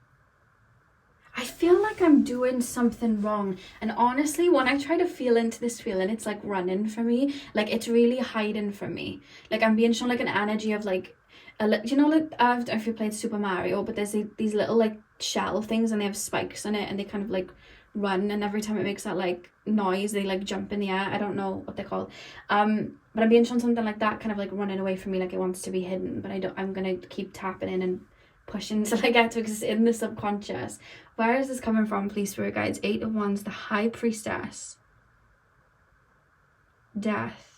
I feel like I'm doing something wrong, and honestly, when I try to feel into this feeling, it's like running for me. Like, it's really hiding from me. Like, I'm being shown like an energy of like you know, like, I don't know if you played Super Mario, but there's these little like shell things, and they have spikes in it, and they kind of like run, and every time it makes that like noise, they like jump in the air. I don't know what they're called, but I'm being shown something like that, kind of like running away from me, like it wants to be hidden, but I'm gonna keep tapping in and pushing till I get to, because it's in the subconscious. Where is this coming from, please, spirit guides? 8 of Wands, the High Priestess, Death.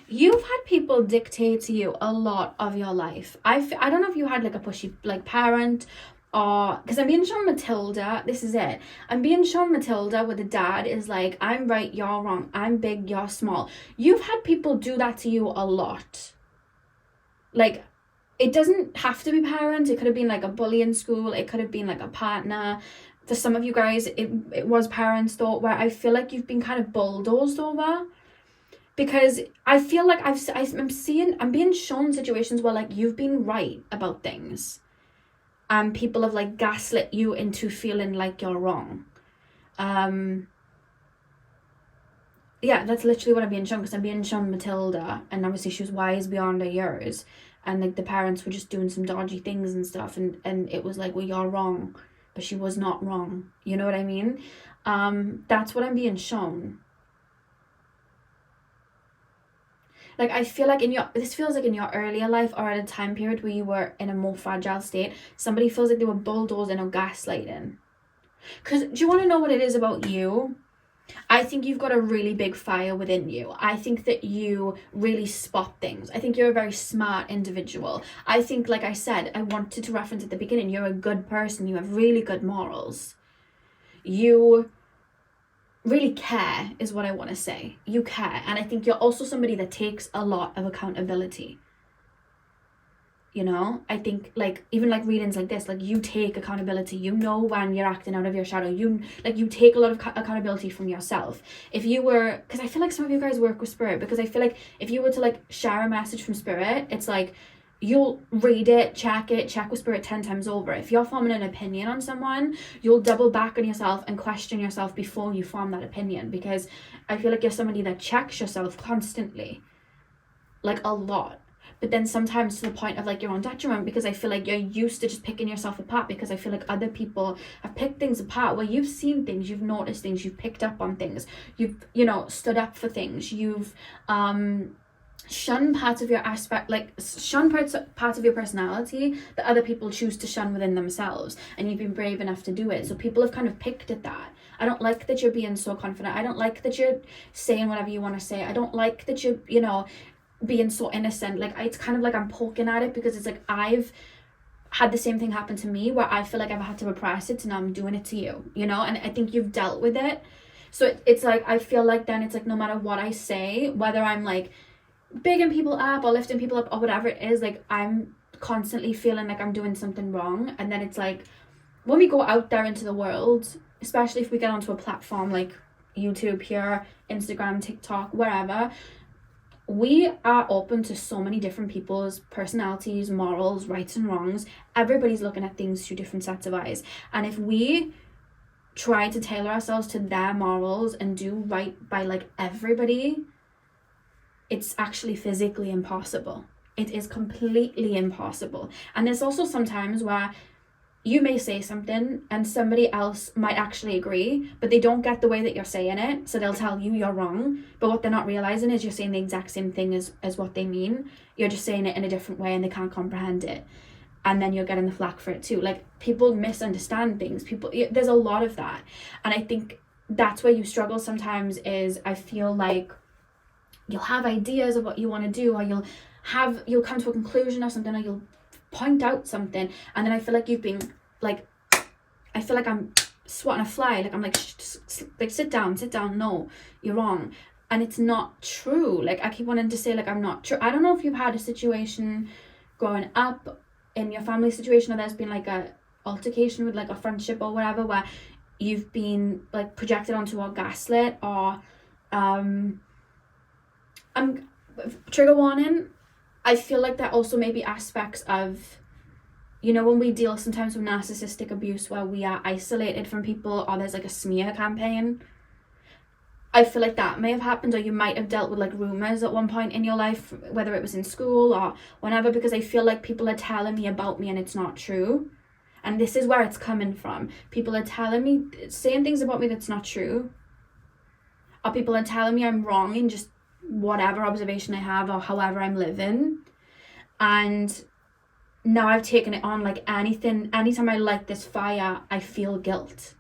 You've had people dictate to you a lot of your life. I don't know if you had like a pushy like parent, or because I'm being shown Matilda. This is it. I'm being shown Matilda where the dad is like, I'm right, you're wrong. I'm big, you're small. You've had people do that to you a lot. Like, it doesn't have to be parents. It could have been like a bully in school. It could have been like a partner. For some of you guys, it was parents though, where I feel like you've been kind of bulldozed over. Because I feel like I'm being shown situations where like you've been right about things, and people have like gaslit you into feeling like you're wrong. Yeah, that's literally what I'm being shown, because I'm being shown Matilda, and obviously she was wise beyond her years, and like the parents were just doing some dodgy things and stuff, and it was like, well, you're wrong, but she was not wrong. You know what I mean? That's what I'm being shown. Like, I feel like this feels like in your earlier life, or at a time period where you were in a more fragile state, somebody feels like they were bulldozing or gaslighting. Because do you want to know what it is about you? I think you've got a really big fire within you. I think that you really spot things. I think you're a very smart individual. I think, like I said, I wanted to reference at the beginning, you're a good person. You have really good morals. You really care is what I want to say. You care. And I think you're also somebody that takes a lot of accountability. You know, I think like even like readings like this, like you take accountability. You know when you're acting out of your shadow. You take a lot of accountability from yourself. If you were, because I feel like some of you guys work with spirit, because I feel like if you were to like share a message from spirit, it's like you'll read it, check with spirit 10 times over. If you're forming an opinion on someone, you'll double back on yourself and question yourself before you form that opinion, because I feel like you're somebody that checks yourself constantly, like a lot. But then sometimes to the point of like your own detriment, because I feel like you're used to just picking yourself apart, because I feel like other people have picked things apart where you've seen things, you've noticed things, you've picked up on things, you've, you know, stood up for things, you've shun parts of your parts of your personality that other people choose to shun within themselves, and you've been brave enough to do it. So people have kind of picked at that. I don't like that you're being so confident. I don't like that you're saying whatever you want to say. I don't like that you're, you know, being so innocent. Like, it's kind of like I'm poking at it, because it's like I've had the same thing happen to me where I feel like I've had to repress it, so now I'm doing it to you, you know, and I think you've dealt with it. So it's like I feel like then it's like no matter what I say, whether I'm like bigging people up or lifting people up or whatever it is, like I'm constantly feeling like I'm doing something wrong. And then it's like when we go out there into the world, especially if we get onto a platform like YouTube here, Instagram, TikTok, wherever, we are open to so many different people's personalities, morals, rights and wrongs. Everybody's looking at things through different sets of eyes, and if we try to tailor ourselves to their morals and do right by like everybody, it's actually physically impossible. It is completely impossible. And there's also sometimes where you may say something and somebody else might actually agree, but they don't get the way that you're saying it, so they'll tell you you're wrong. But what they're not realizing is you're saying the exact same thing as what they mean. You're just saying it in a different way and they can't comprehend it. And then you're getting the flack for it too. Like, people misunderstand things. There's a lot of that. And I think that's where you struggle sometimes, is I feel like you'll have ideas of what you want to do, or you'll come to a conclusion or something, or you'll point out something, and then I feel like you've been like, I feel like I'm swatting a fly, like I'm like, like sit down, no, you're wrong. And it's not true. Like, I keep wanting to say like I'm not true. I don't know if you've had a situation growing up in your family situation, or there's been like a altercation with like a friendship or whatever, where you've been like projected onto or gaslit, or trigger warning. I feel like that also may be aspects of, you know, when we deal sometimes with narcissistic abuse where we are isolated from people, or there's like a smear campaign. I feel like that may have happened, or you might have dealt with like rumors at one point in your life, whether it was in school or whenever, because I feel like people are telling me about me and it's not true. And this is where it's coming from. People are telling me, saying things about me that's not true. Or people are telling me I'm wrong in just whatever observation I have or however I'm living. And now I've taken it on, like anytime I light this fire, I feel guilt.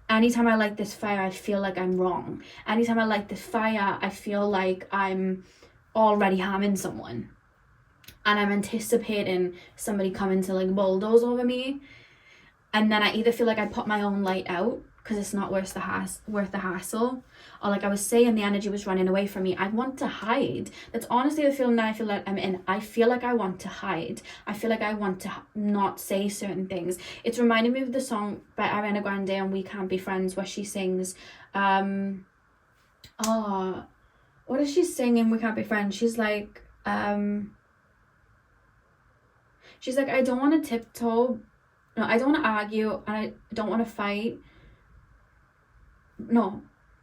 Anytime I light this fire, I feel like I'm wrong. Anytime I light this fire, I feel like I'm already harming someone. And I'm anticipating somebody coming to like bulldoze over me. And then I either feel like I put my own light out because it's not worth the hassle, or like I was saying, the energy was running away from me. I want to hide. That's honestly the feeling that I feel like I'm in. I feel like I want to hide. I feel like I want to not say certain things. It's reminding me of the song by Ariana Grande on We Can't Be Friends, where she sings, what is she singing? We Can't Be Friends. She's like, I don't want to tiptoe. No, I don't want to argue, and I don't want to fight. No,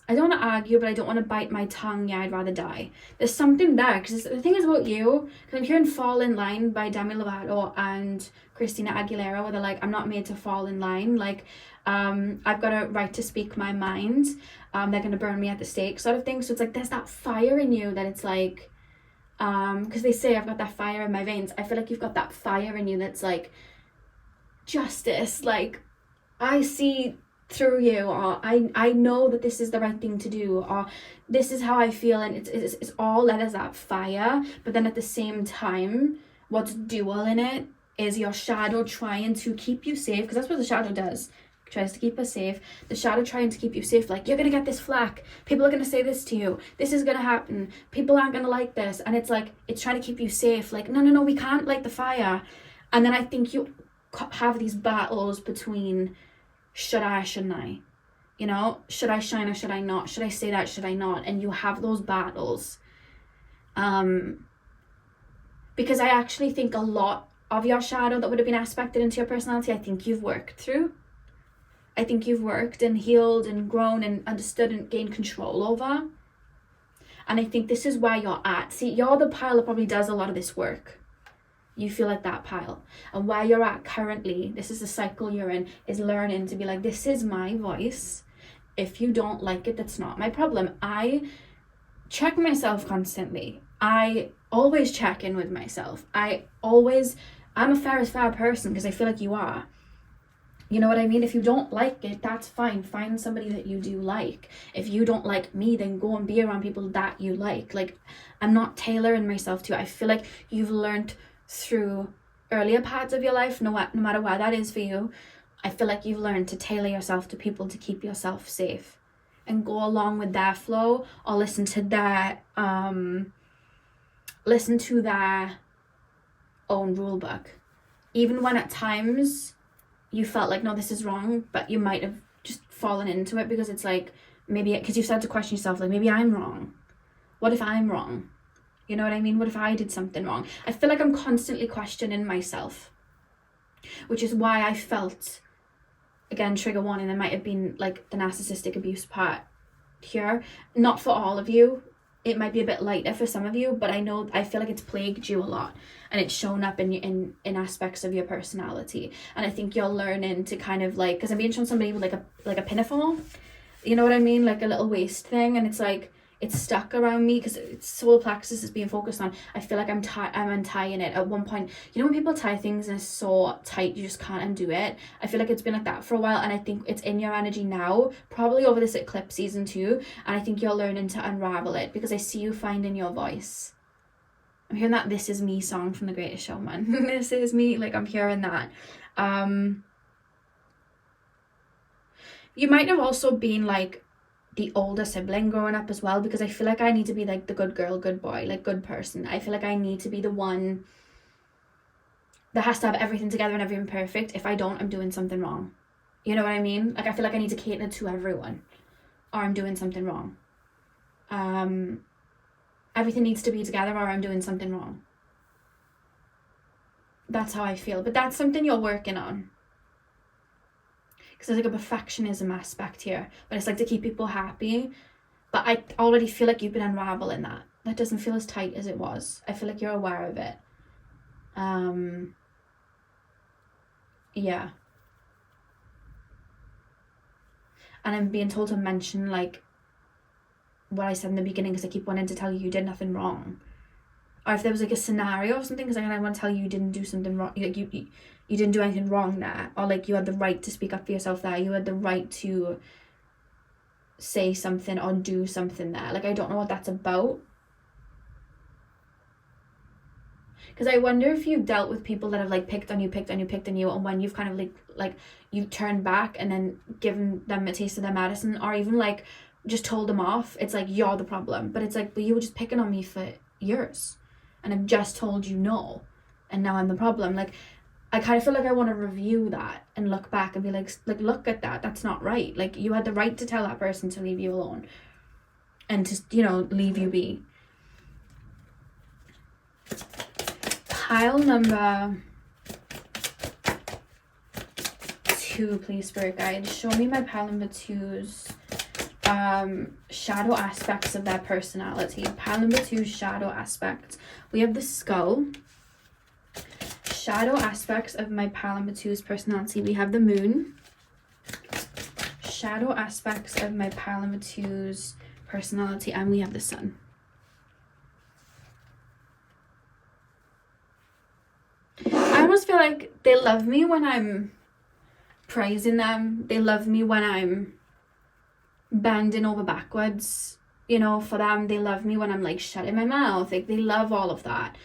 I don't want to argue, but I don't want to bite my tongue. Yeah, I'd rather die. There's something there, because the thing is about you, because I'm hearing Fall in Line by Demi Lovato and Christina Aguilera, where they're like, I'm not made to fall in line. Like, I've got a right to speak my mind. They're going to burn me at the stake sort of thing. So it's like, there's that fire in you that it's like, because they say I've got that fire in my veins. I feel like you've got that fire in you that's like, justice, like, I see through you, or I know that this is the right thing to do, or this is how I feel, and it's all that is that fire. But then at the same time, what's dual in it is your shadow trying to keep you safe, because that's what the shadow does. It tries to keep us safe. The shadow trying to keep you safe, like, you're gonna get this flack, people are gonna say this to you, this is gonna happen, people aren't gonna like this, and it's like, it's trying to keep you safe, like, no, we can't light the fire. And then I think you have these battles between, should I, shouldn't I? You know, should I shine or should I not? Should I say that, should I not? And you have those battles. Because I actually think a lot of your shadow that would have been aspected into your personality, I think you've worked through. I think you've worked and healed and grown and understood and gained control over. And I think this is where you're at. See, you're the pile that probably does a lot of this work. You feel like that pile. And where you're at currently, this is the cycle you're in, is learning to be like, this is my voice. If you don't like it, that's not my problem. I check myself constantly. I always check in with myself. I'm a fair as fair person, because I feel like you are. You know what I mean? If you don't like it, that's fine. Find somebody that you do like. If you don't like me, then go and be around people that you like. Like, I'm not tailoring myself to you. I feel like you've learned through earlier parts of your life, no matter where that is for you, I feel like you've learned to tailor yourself to people to keep yourself safe and go along with their flow, or listen to their own rule book, even when at times you felt like, no, this is wrong, but you might have just fallen into it because it's like, maybe because you started to question yourself, like, maybe I'm wrong. What if I'm wrong? You know what I mean? What if I did something wrong? I feel like I'm constantly questioning myself, which is why I felt, again, trigger warning, there might have been like the narcissistic abuse part here. Not for all of you. It might be a bit lighter for some of you, but I feel like it's plagued you a lot, and it's shown up in aspects of your personality. And I think you're learning to kind of like, because I'm being shown somebody with like a pinafore, you know what I mean? Like a little waist thing, and it's like, it's stuck around me because solar plexus is being focused on. I feel like I'm untying it at one point. You know when people tie things and it's so tight you just can't undo it? I feel like it's been like that for a while, and I think it's in your energy now, probably over this eclipse season too, and I think you're learning to unravel it, because I see you finding your voice. I'm hearing that This Is Me song from The Greatest Showman. This is me, like, I'm hearing that. You might have also been like the older sibling growing up as well, because I feel like I need to be like the good girl, good boy, like good person. I feel like I need to be the one that has to have everything together and everything perfect. If I don't, I'm doing something wrong. You know what I mean? Like, I feel like I need to cater to everyone, or I'm doing something wrong. Everything needs to be together, or I'm doing something wrong. That's how I feel. But that's something you're working on, because there's like a perfectionism aspect here, but it's like to keep people happy. But I already feel like you've been unraveling that. That doesn't feel as tight as it was. I feel like you're aware of it. Yeah. And I'm being told to mention like what I said in the beginning, because I keep wanting to tell you did nothing wrong. or if there was like a scenario or something, because like, I want to tell you didn't do something wrong, like you didn't do anything wrong there, or like you had the right to speak up for yourself there, you had the right to say something or do something there. Like I don't know what that's about, because I wonder if you've dealt with people that have like picked on you, and when you've kind of like you've turned back and then given them a taste of their medicine, or even like just told them off, it's like you're the problem. But it's like, but you were just picking on me for years and I've just told you no, and now I'm the problem. Like I kind of feel like I want to review that and look back and be like look at that, that's not right. Like you had the right to tell that person to leave you alone and to, you know, leave you be. Pile number 2, please, Spirit Guide. Show me my pile number 2's shadow aspects of their personality. Pile number 2, shadow aspects. We have the skull. Shadow aspects of my pile number 2's personality. We have the moon. Shadow aspects of my pile number 2's personality, and we have the sun. I almost feel like they love me when I'm praising them. They love me when I'm bending over backwards, you know, for them. They love me when I'm like shutting my mouth. Like they love all of that.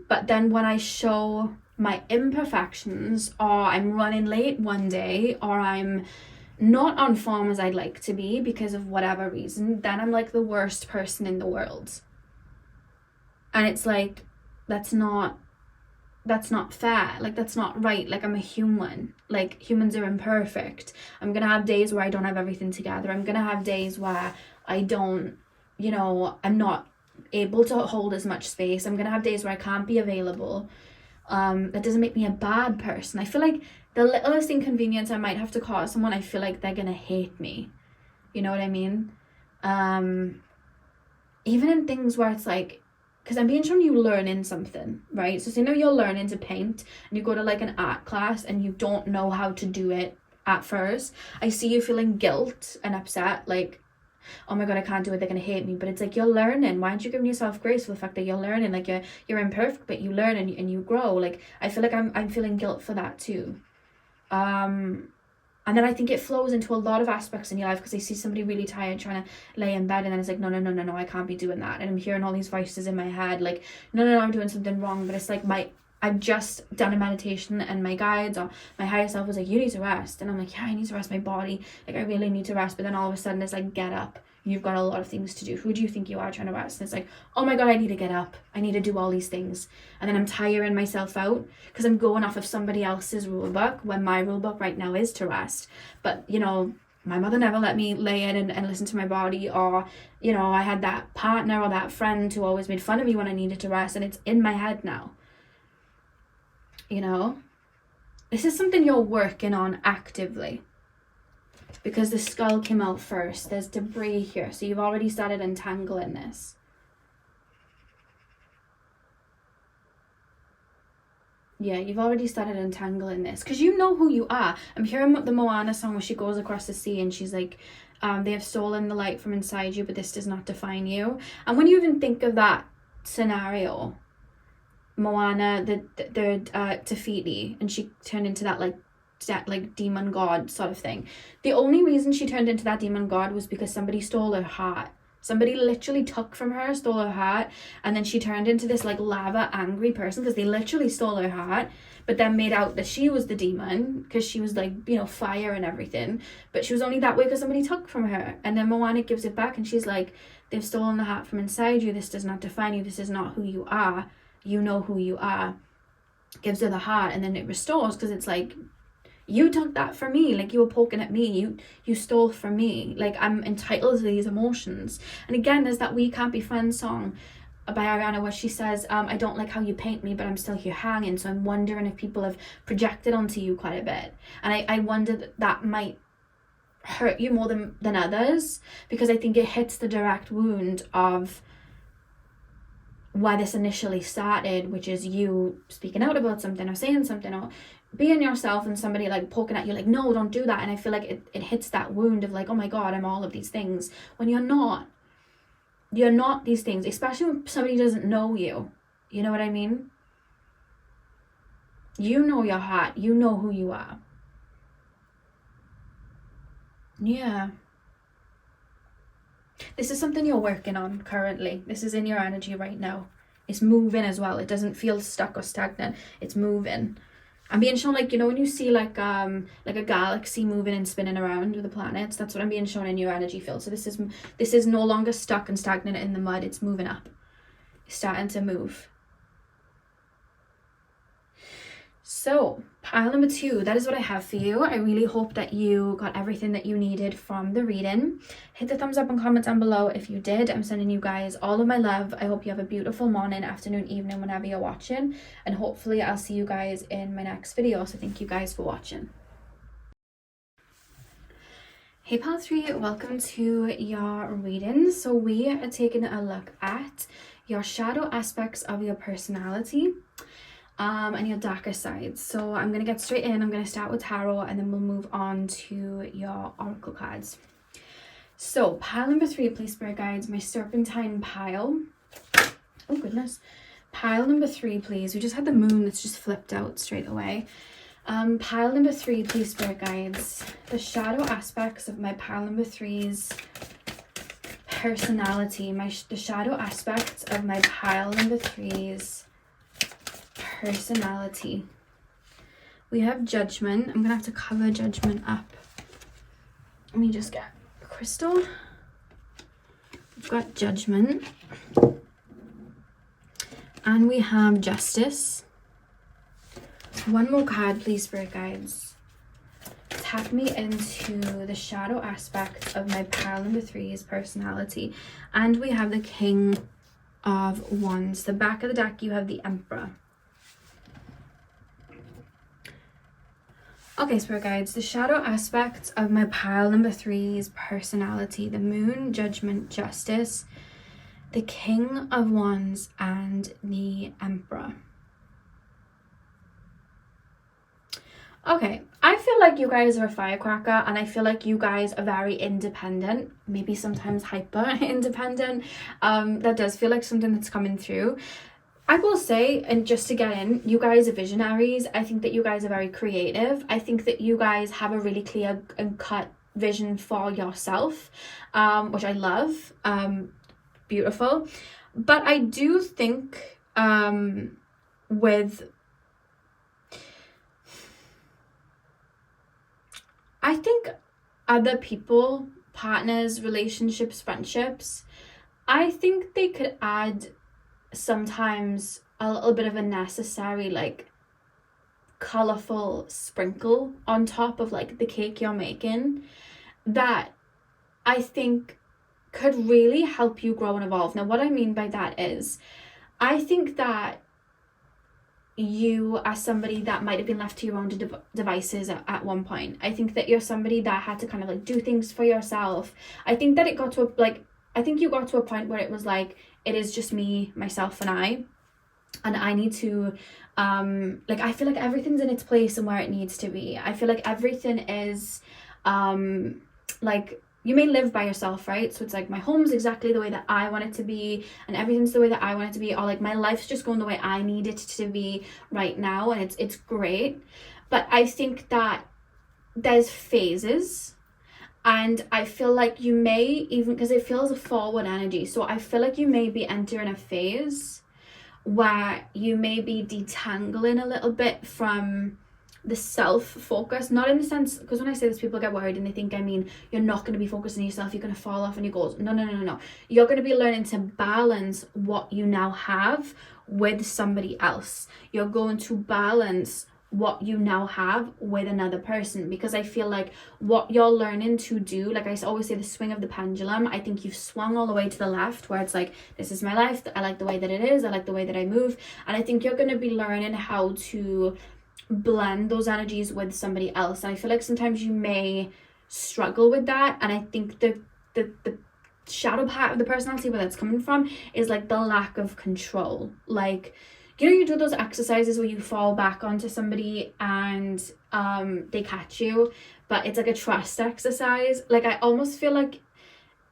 But then when I show my imperfections, or I'm running late one day, or I'm not on form as I'd like to be because of whatever reason, then I'm like the worst person in the world. And it's like, that's not fair. Like that's not right. Like I'm a human. Like humans are imperfect. I'm gonna have days where I don't have everything together. I'm gonna have days where I don't, you know, I'm not able to hold as much space. I'm gonna have days where I can't be available. That doesn't make me a bad person. I feel like the littlest inconvenience I might have to cause someone, I feel like they're gonna hate me. You know what I mean? Even in things where it's like, because I'm being shown you learning something, right? So say now you're learning to paint and you go to like an art class and you don't know how to do it at first. I see you feeling guilt and upset, like, oh my god, I can't do it, they're gonna hate me. But it's like, you're learning. Why aren't you giving yourself grace for the fact that you're learning? Like you're imperfect, but you learn and you grow. Like I feel like I'm feeling guilt for that too. And then I think it flows into a lot of aspects in your life, because I see somebody really tired trying to lay in bed, and then it's like, no, I can't be doing that. And I'm hearing all these voices in my head like, no, I'm doing something wrong. But it's like I've just done a meditation and my guides or my higher self was like, you need to rest. And I'm like, yeah, I need to rest my body. Like I really need to rest. But then all of a sudden it's like, get up. You've got a lot of things to do. Who do you think you are trying to rest? And it's like, oh my god, I need to get up. I need to do all these things. And then I'm tiring myself out because I'm going off of somebody else's rule book, when my rule book right now is to rest. But, you know, my mother never let me lay in and listen to my body, or, you know, I had that partner or that friend who always made fun of me when I needed to rest, and it's in my head now. You know? This is something you're working on actively. Because the skull came out first. There's debris here. So you've already started untangling this. Yeah, you've already started untangling this. Because you know who you are. I'm hearing the Moana song where she goes across the sea and she's like, they have stolen the light from inside you, but this does not define you. And when you even think of that scenario, Moana, the Te Fiti, and she turned into that like demon god sort of thing. The only reason she turned into that demon god was because somebody stole her heart. Somebody literally took from her, stole her heart, and then she turned into this like lava angry person because they literally stole her heart, but then made out that she was the demon because she was like, you know, fire and everything. But she was only that way because somebody took from her. And then Moana gives it back and she's like, they've stolen the heart from inside you. This does not define you. This is not who you are. You know who you are. Gives her the heart, and then it restores, because it's like, you took that from me, like you were poking at me, you stole from me, like I'm entitled to these emotions. And again, there's that We Can't Be Friends song by Ariana where she says, I don't like how you paint me, but I'm still here hanging. So I'm wondering if people have projected onto you quite a bit, and I wonder that might hurt you more than others, because I think it hits the direct wound of where this initially started, which is you speaking out about something or saying something or being yourself, and somebody like poking at you like, no, don't do that. And I feel like it hits that wound of like, oh my god, I'm all of these things, when you're not. You're not these things, especially when somebody doesn't know you. You know what I mean? You know your heart. You know who you are. Yeah. This is something you're working on currently. This is in your energy right now. It's moving as well. It doesn't feel stuck or stagnant. It's moving. I'm being shown, like, you know, when you see like a galaxy moving and spinning around with the planets, that's what I'm being shown in your energy field. So this is no longer stuck and stagnant in the mud. It's moving up. It's starting to move. So pile number 2, that is what I have for you. I really hope that you got everything that you needed from the reading. Hit the thumbs up and comment down below if you did. I'm sending you guys all of my love. I hope you have a beautiful morning, afternoon, evening, whenever you're watching, and hopefully I'll see you guys in my next video. So thank you guys for watching. Hey pile 3, welcome to your reading. So we are taking a look at your shadow aspects of your personality, and your darker sides. So I'm going to get straight in. I'm going to start with tarot, and then we'll move on to your oracle cards. So pile number 3, please, spirit guides, my serpentine pile. Oh goodness. Pile number 3, please. We just had the moon that's just flipped out straight away. Pile number 3, please, spirit guides, the shadow aspects of my pile number 3's personality, the shadow aspects of my pile number 3's personality. We have Judgment. I'm gonna have to cover Judgment up. Let me just get a crystal. We've got Judgment, and we have Justice. One more card, please, spirit guides. Tap me into the shadow aspect of my pile number 3's personality. And we have the King of Wands. The back of the deck, you have the Emperor. Okay, spirit guides, the shadow aspects of my pile number 3's personality: the Moon, Judgment, Justice, the King of Wands, and the Emperor. Okay, I feel like you guys are a firecracker, and I feel like you guys are very independent, maybe sometimes hyper independent. That does feel like something that's coming through. I will say, and just to get in, you guys are visionaries. I think that you guys are very creative. I think that you guys have a really clear and cut vision for yourself, which I love. Beautiful. But I do think I think other people, partners, relationships, friendships, I think they could add sometimes a little bit of a necessary, like, colorful sprinkle on top of, like, the cake you're making, that I think could really help you grow and evolve. Now, what I mean by that is, I think that you are somebody that might have been left to your own devices at one point. I think that you're somebody that had to kind of, like, do things for yourself. I think that it got to I think you got to a point where it was like, it is just me, myself, and I need to, I feel like everything's in its place and where it needs to be. I feel like everything is, you may live by yourself, right? So it's like, my home's exactly the way that I want it to be, and everything's the way that I want it to be, or like my life's just going the way I need it to be right now, and it's great. But I think that there's phases. And I feel like you may even, because it feels a forward energy, so I feel like you may be entering a phase where you may be detangling a little bit from the self-focus. Not in the sense, because when I say this, people get worried and they think I mean you're not going to be focused on yourself, you're going to fall off on your goals. No. You're going to be learning to balance what you now have with somebody else. You're going to balance what you now have with another person, because I feel like what you're learning to do, like I always say, the swing of the pendulum, I think you've swung all the way to the left, where it's like, this is my life, I like the way that it is, I like the way that I move, and I think you're going to be learning how to blend those energies with somebody else. And I feel like sometimes you may struggle with that, and I think the shadow part of the personality, where that's coming from, is like the lack of control. Like, you know, you do those exercises where you fall back onto somebody and they catch you, but it's like a trust exercise. Like, I almost feel like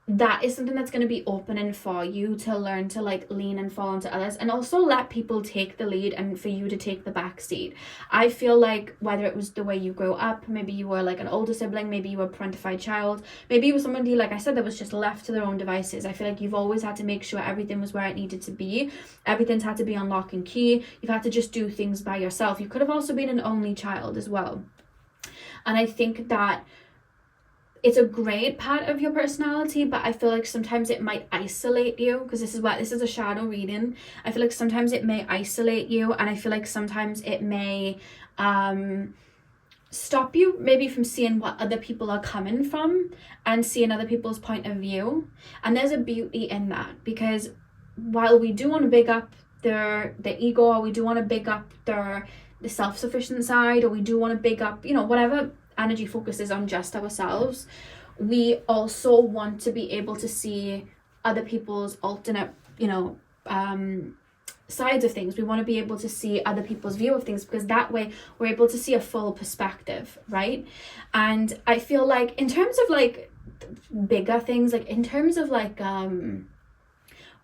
that is something that's going to be opening for you to learn to like lean and fall into others, and also let people take the lead and for you to take the back seat. I feel like whether it was the way you grew up, maybe you were like an older sibling, maybe you were a parentified child, maybe you were somebody, like I said, that was just left to their own devices. I feel like you've always had to make sure everything was where it needed to be. Everything's had to be on lock and key. You've had to just do things by yourself. You could have also been an only child as well. And I think that it's a great part of your personality, but I feel like sometimes it might isolate you, because this is a shadow reading. I feel like sometimes it may isolate you, and I feel like sometimes it may stop you maybe from seeing what other people are coming from and seeing other people's point of view. And there's a beauty in that, because while we do want to big up their ego, or we do want to big up the self-sufficient side, or we do want to big up, you know, whatever energy focuses on just ourselves, we also want to be able to see other people's alternate, you know, sides of things. We want to be able to see other people's view of things, because that way we're able to see a full perspective, right? And I feel like in terms of like bigger things, like in terms of like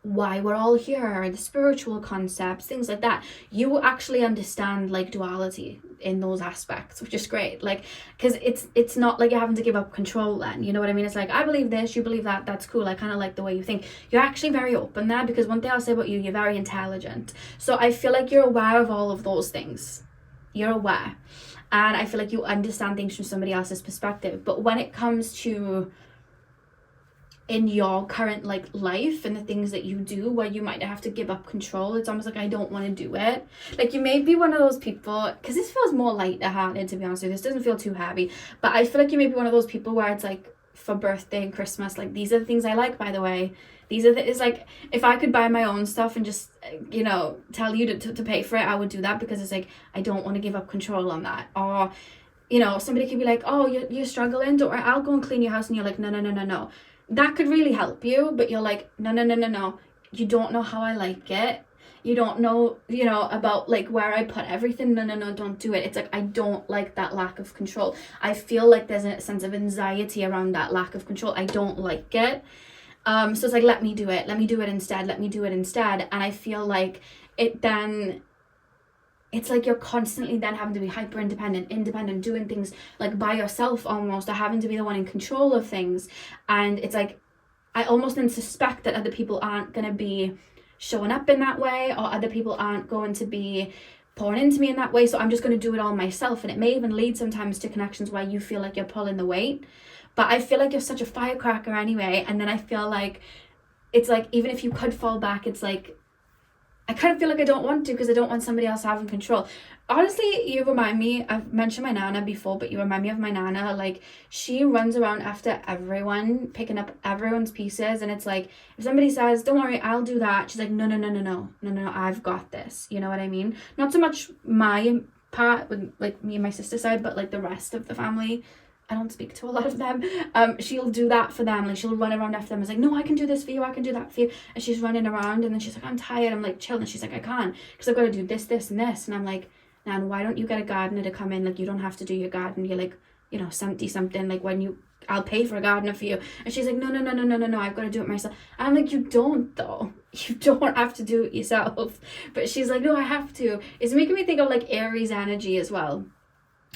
why we're all here, the spiritual concepts, things like that, you actually understand like duality in those aspects, which is great. Like, because it's not like you're having to give up control then, you know what I mean? It's like, I believe this, you believe that, that's cool. I kind of like the way you think. You're actually very open there, because one thing I'll say about you, you're very intelligent. So I feel like you're aware of all of those things. You're aware, and I feel like you understand things from somebody else's perspective. But when it comes to in your current like life and the things that you do where you might have to give up control, it's almost like, I don't want to do it. Like, you may be one of those people, because this feels more lighter-hearted, to be honest with you. This doesn't feel too heavy, but I feel like you may be one of those people where it's like, for birthday and Christmas, like, these are the things I like, by the way. These are it's like, if I could buy my own stuff and just, you know, tell you to pay for it, I would do that, because it's like, I don't want to give up control on that. Or, you know, somebody could be like, oh, you're struggling, don't worry, I'll go and clean your house, and you're like, no. That could really help you, but you're like, no. You don't know how I like it. You don't know, you know, about like where I put everything. No, don't do it. It's like, I don't like that lack of control. I feel like there's a sense of anxiety around that lack of control. I don't like it. So it's like, let me do it instead. And I feel like it then, it's like you're constantly then having to be hyper independent, doing things like by yourself almost, or having to be the one in control of things. And it's like, I almost then suspect that other people aren't going to be showing up in that way, or other people aren't going to be pouring into me in that way. So I'm just going to do it all myself. And it may even lead sometimes to connections where you feel like you're pulling the weight. But I feel like you're such a firecracker anyway. And then I feel like it's like, even if you could fall back, it's like, I kind of feel like I don't want to, because I don't want somebody else having control. Honestly, you remind me, I've mentioned my Nana before, but you remind me of my Nana. Like, she runs around after everyone, picking up everyone's pieces. And it's like, if somebody says, don't worry, I'll do that, she's like, no, I've got this. You know what I mean? Not so much my part with like me and my sister's side, but like the rest of the family. I don't speak to a lot of them. She'll do that for them. Like, she'll run around after them. It's like, no, I can do this for you. I can do that for you. And she's running around, and then she's like, I'm tired. I'm like, chill. And she's like, I can't, because I've got to do this, and this. And I'm like, Nan, why don't you get a gardener to come in? Like, you don't have to do your garden. You're like, you know, 70 something. Like, I'll pay for a gardener for you. And she's like, no. I've got to do it myself. And I'm like, you don't though. You don't have to do it yourself. But she's like, no, I have to. It's making me think of like Aries energy as well.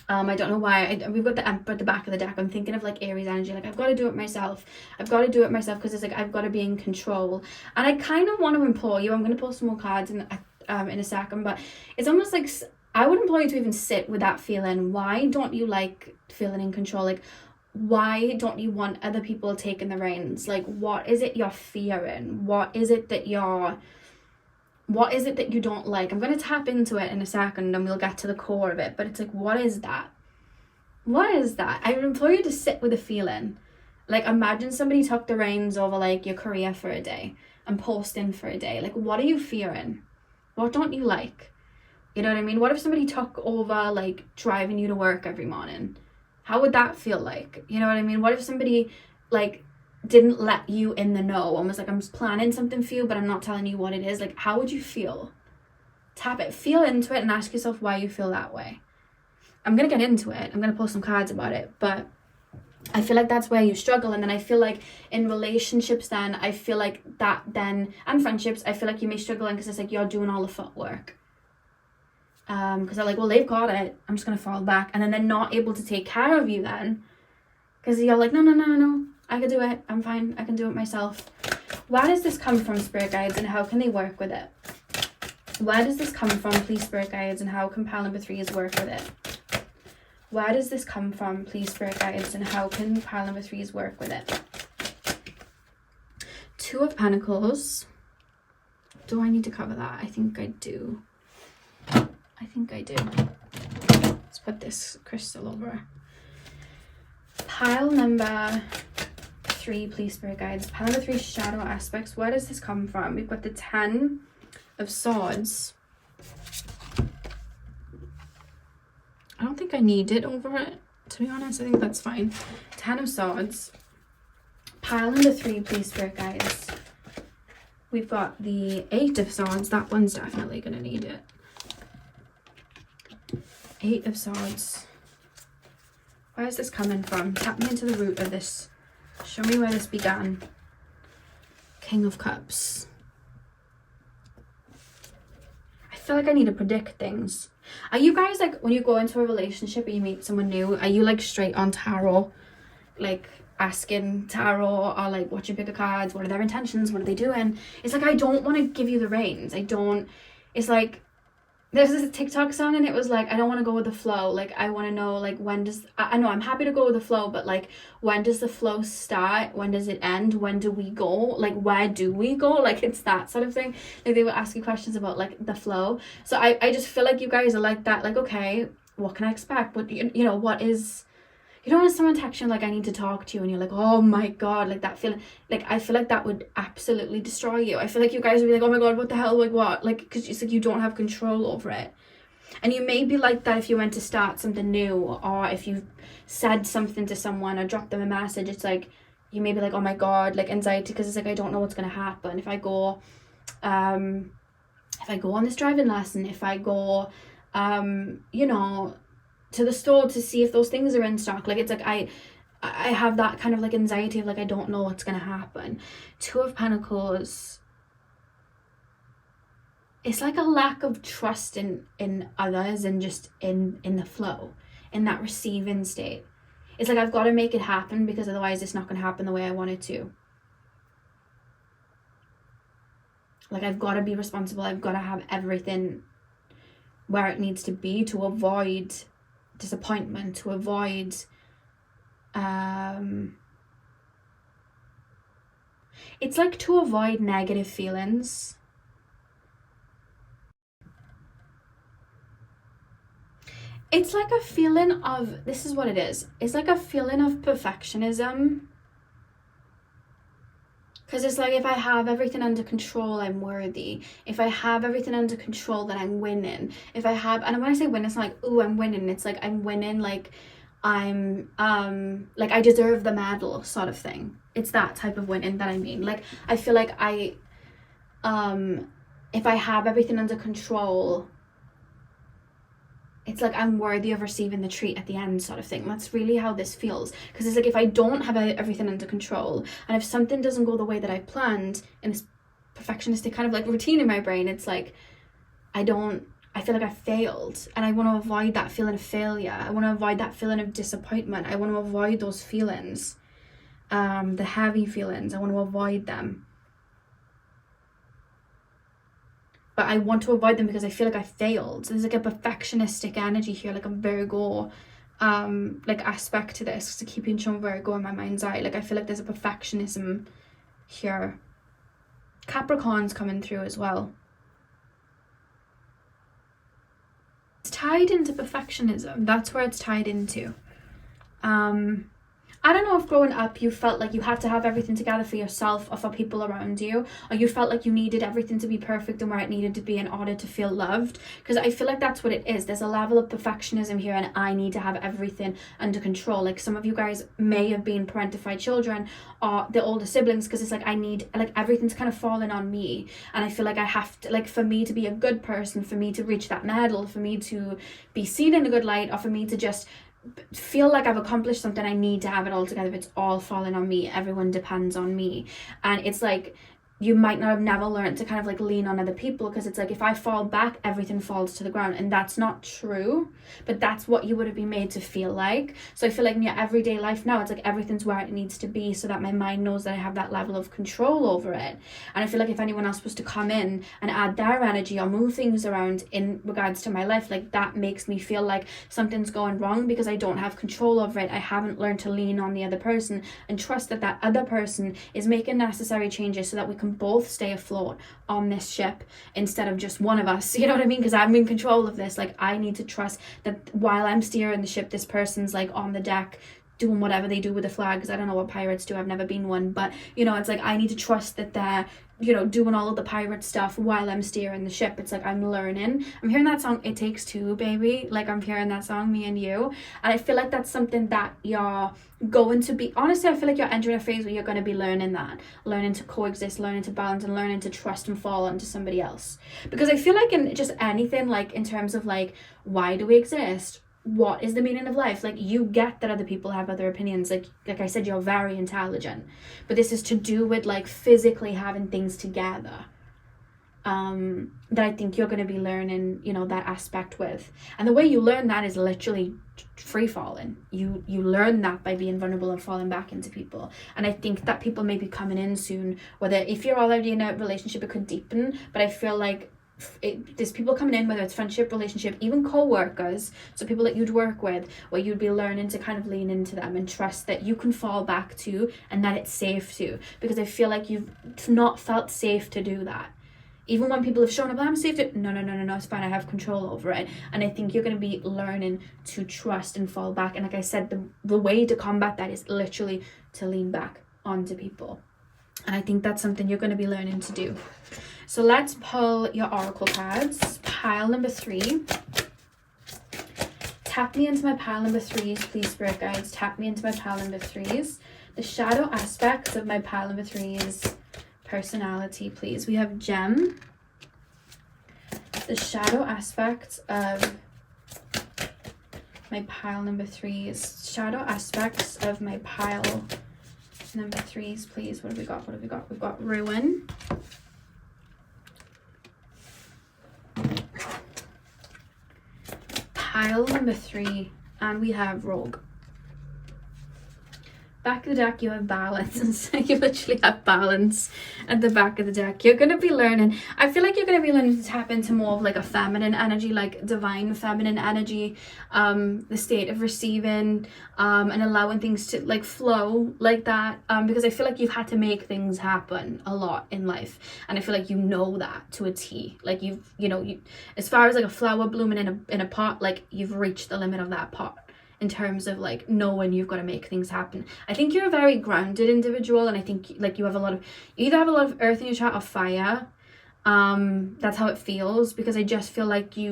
I don't know why. We've got the Emperor at the back of the deck. I'm thinking of like Aries energy. Like, I've got to do it myself. Because it's like, I've got to be in control. And I kind of want to implore you. I'm going to post some more cards in a second. But it's almost like, I would implore you to even sit with that feeling. Why don't you like feeling in control? Like, why don't you want other people taking the reins? Like, what is it you're fearing? What is it that you don't like? I'm going to tap into it in a second, and we'll get to the core of it. But it's like, what is that? I would implore you to sit with a feeling. Like, imagine somebody took the reins over like your career for a day and posting for a day. Like, what are you fearing? What don't you like? You know what I mean? What if somebody took over like driving you to work every morning? How would that feel like? You know what I mean? What if somebody like didn't let you in the know, almost like, I'm just planning something for you, but I'm not telling you what it is? Like, how would you feel? Tap it, feel into it, and ask yourself why you feel that way. I'm gonna get into it. I'm gonna post some cards about it, but I feel like that's where you struggle. And then I feel like in relationships then, I feel like that then, and friendships, I feel like you may struggle because it's like you're doing all the footwork. Because they're like, well, they've got it, I'm just going to fall back. And then they're not able to take care of you then. Because you're like, no, I can do it. I'm fine. I can do it myself. Where does this come from, Spirit Guides, and how can they work with it? Where does this come from, please, Spirit Guides, and how can pile number 3s work with it? Where does this come from, please, Spirit Guides, and how can pile number 3s work with it? 2 of Pentacles. Do I need to cover that? I think I do. Let's put this crystal over. Pile number 3, please, Spirit Guides. Pile number 3, shadow aspects. Where does this come from? We've got the 10 of Swords. I don't think I need it over it, to be honest. I think that's fine. 10 of Swords. Pile number 3, please, Spirit Guides. We've got the 8 of Swords. That one's definitely going to need it. 8 of Swords. Where is this coming from? Tap me into the root of this. Show me where this began. King of Cups. I feel like I need to predict things. Are you guys like, when you go into a relationship and you meet someone new, are you like straight on tarot? Like asking tarot, or like watching pick of cards? What are their intentions? What are they doing? It's like, I don't want to give you the reins. It's like, there's this TikTok song and it was like, I don't want to go with the flow. Like, I want to know, like, when does, I know I'm happy to go with the flow, but like, when does the flow start? When does it end? When do we go? Like, where do we go? Like, it's that sort of thing. Like, they were asking questions about like the flow. So I just feel like you guys are like that. Like, okay, what can I expect? What, you know, what is, you know, when someone texts you like, I need to talk to you, and you're like, oh my god, like that feeling, like I feel like that would absolutely destroy you. I feel like you guys would be like, oh my god, what the hell, like what, like, because it's like you don't have control over it. And you may be like that if you went to start something new, or if you said something to someone or dropped them a message. It's like you may be like, oh my god, like anxiety, because it's like, I don't know what's going to happen if I go on this driving lesson, if I go you know, to the store to see if those things are in stock. Like, it's like I have that kind of like anxiety of like, I don't know what's gonna happen. 2 of Pentacles. It's like a lack of trust in others and just in the flow, in that receiving state. It's like, I've got to make it happen because otherwise it's not going to happen the way I want it to. Like, I've got to be responsible. I've got to have everything where it needs to be to avoid disappointment, to avoid it's like to avoid negative feelings. It's like a feeling of, this is what it is, it's like a feeling of perfectionism. Because it's like, if I have everything under control, I'm worthy. If I have everything under control, then I'm winning. If I have, and when I say win, it's not like, ooh, I'm winning. It's like, I'm winning, like I'm, like I deserve the medal sort of thing. It's that type of winning that I mean. Like, I feel like if I have everything under control, it's like I'm worthy of receiving the treat at the end sort of thing. That's really how this feels. Because it's like, if I don't have everything under control, and if something doesn't go the way that I planned in this perfectionistic kind of like routine in my brain, it's like I feel like I failed, and I want to avoid that feeling of failure. I want to avoid that feeling of disappointment. I want to avoid those feelings, the heavy feelings. I want to avoid them. But I want to avoid them because I feel like I failed. So there's like a perfectionistic energy here, like a Virgo like aspect to this. To keep in Virgo in my mind's eye, like I feel like there's a perfectionism here. Capricorn's coming through as well. It's tied into perfectionism. That's where it's tied into. I don't know if growing up you felt like you had to have everything together for yourself or for people around you, or you felt like you needed everything to be perfect and where it needed to be in order to feel loved. Because I feel like that's what it is. There's a level of perfectionism here, and I need to have everything under control. Like, some of you guys may have been parentified children or the older siblings, because it's like I need, like, everything's kind of falling on me, and I feel like I have to, like, for me to be a good person, for me to reach that medal, for me to be seen in a good light, or for me to just feel like I've accomplished something, I need to have it all together. It's all falling on me, everyone depends on me. And it's like, you might not have never learned to kind of like lean on other people, because it's like, if I fall back, everything falls to the ground, and that's not true, but that's what you would have been made to feel like. So I feel like in your everyday life now, it's like everything's where it needs to be, so that my mind knows that I have that level of control over it. And I feel like if anyone else was to come in and add their energy or move things around in regards to my life, like that makes me feel like something's going wrong, because I don't have control over it. I haven't learned to lean on the other person and trust that that other person is making necessary changes so that we can both stay afloat on this ship, instead of just one of us, you know what I mean? Because I'm in control of this. Like, I need to trust that while I'm steering the ship, this person's like on the deck doing whatever they do with the flag, because I don't know what pirates do, I've never been one, but you know, it's like, I need to trust that they're, you know, doing all of the pirate stuff while I'm steering the ship. It's like, I'm learning. I'm hearing that song It Takes Two, baby, like I'm hearing that song Me and You, and I feel like that's something that you're going to be, honestly, I feel like you're entering a phase where you're going to be learning to coexist, learning to balance, and learning to trust and fall onto somebody else. Because I feel like in just anything, like in terms of like, why do we exist, what is the meaning of life, like you get that other people have other opinions, like I said, you're very intelligent, but this is to do with like physically having things together, that I think you're going to be learning, you know, that aspect with. And the way you learn that is literally free falling. You learn that by being vulnerable and falling back into people. And I think that people may be coming in soon, whether if you're already in a relationship, it could deepen, but I feel like there's people coming in, whether it's friendship, relationship, even co-workers, so people that you'd work with, where you'd be learning to kind of lean into them and trust that you can fall back to, and that it's safe to, because I feel like you've not felt safe to do that. Even when people have shown up, I'm safe to, no, it's fine, I have control over it. And I think you're going to be learning to trust and fall back. And like I said, the way to combat that is literally to lean back onto people. And I think that's something you're going to be learning to do. So let's pull your oracle cards. Pile number 3. Tap me into my pile number 3s, please, spirit guides. Tap me into my pile number 3s. The shadow aspects of my pile number 3s personality, please. We have Gem. The shadow aspects of my pile number 3s. Shadow aspects of my pile number 3s, please. What have we got? We've got Ruin. Pile number 3, and we have Rogue. Back of the deck, you have balance. You literally have balance at the back of the deck. You're going to be learning. I feel like you're going to be learning to tap into more of like a feminine energy, like divine feminine energy, the state of receiving, and allowing things to like flow like that. Because I feel like you've had to make things happen a lot in life. And I feel like you know that to a T. Like you as far as like a flower blooming in a pot, like you've reached the limit of that pot. In terms of like knowing you've got to make things happen. I think you're a very grounded individual, and I think like you either have a lot of earth in your chart or fire. That's how it feels, because I just feel like I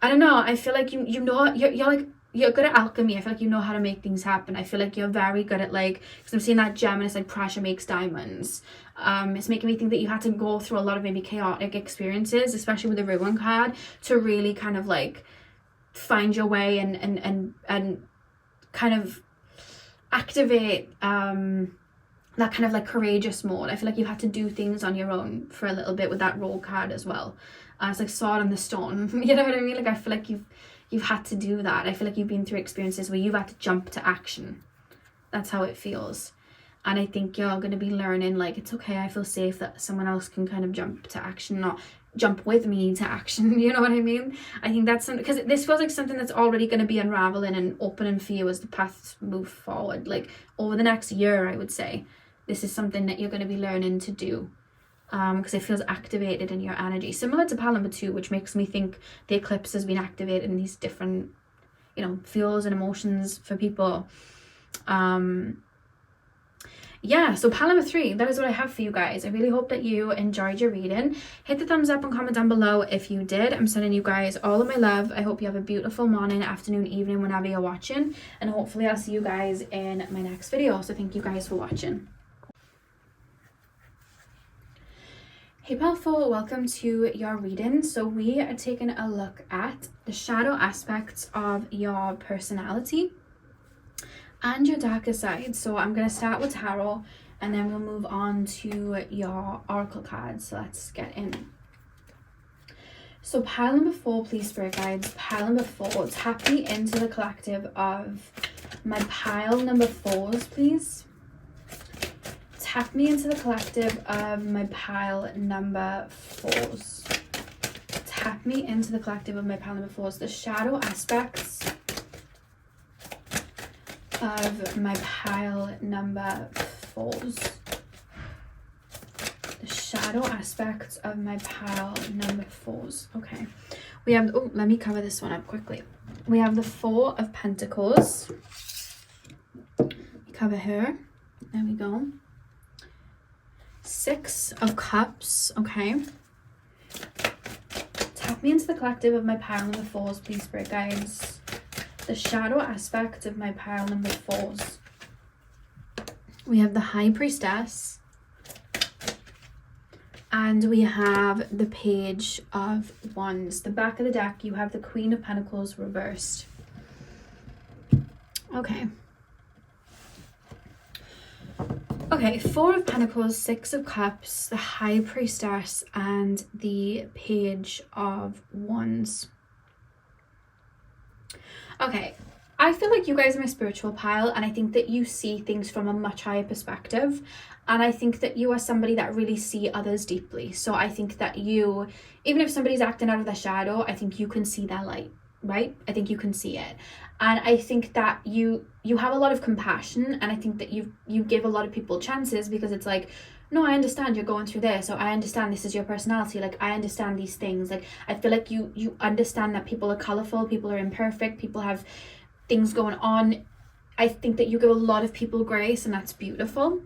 don't know, I feel like you know you're good at alchemy. I feel like you know how to make things happen. I feel like you're very good at like, because I'm seeing that gem and it's like pressure makes diamonds. It's making me think that you had to go through a lot of maybe chaotic experiences, especially with the Ruin card, to really kind of like find your way and kind of activate that kind of like courageous mode. I feel like you had to do things on your own for a little bit with that Roll card as well. It's like Sword on the Stone. You know what I mean? Like I feel like you've had to do that. I feel like you've been through experiences where you've had to jump to action. That's how it feels. And I think you're going to be learning like, it's okay, I feel safe that someone else can kind of jump to action, not jump with me to action. You know what I mean? I think that's something, because this feels like something that's already going to be unraveling and opening for you as the paths move forward. Like over the next year, I would say this is something that you're going to be learning to do, because it feels activated in your energy, similar to pile number 2, which makes me think the eclipse has been activated in these different, you know, feels and emotions for people. Yeah, so pile number 3, that is what I have for you guys. I really hope that you enjoyed your reading. Hit the thumbs up and comment down below if you did. I'm sending you guys all of my love. I hope you have a beautiful morning, afternoon, evening, whenever you're watching. And hopefully I'll see you guys in my next video. So thank you guys for watching. Hey Powerful, welcome to your reading. So we are taking a look at the shadow aspects of your personality and your darker side. So I'm going to start with tarot and then we'll move on to your oracle cards. So let's get in. So pile number 4, please, spirit guides. Pile number 4, tap me into the collective of my pile number 4s, please. Tap me into the collective of my pile number 4s. Tap me into the collective of my pile number 4s. The shadow aspects of my pile number 4s. The shadow aspects of my pile number 4s. Okay. We have, oh, let me cover this one up quickly. We have the 4 of Pentacles. Cover her. There we go. 6 of Cups, okay. Tap me into the collective of my pile number 4s, please, spirit guides. The shadow aspect of my pile number 4s. We have the High Priestess. And we have the Page of Wands. The back of the deck, you have the Queen of Pentacles reversed. Okay. Okay, 4 of Pentacles, 6 of Cups, the High Priestess, and the Page of Wands. Okay, I feel like you guys are my spiritual pile, and I think that you see things from a much higher perspective, and I think that you are somebody that really see others deeply. So I think that you, even if somebody's acting out of their shadow, I think you can see their light, right? I think you can see it. And I think that you have a lot of compassion, and I think that you give a lot of people chances, because it's like, no, I understand you're going through this, or I understand this is your personality, like I understand these things. Like I feel like you understand that people are colorful, people are imperfect, people have things going on. I think that you give a lot of people grace, and that's beautiful.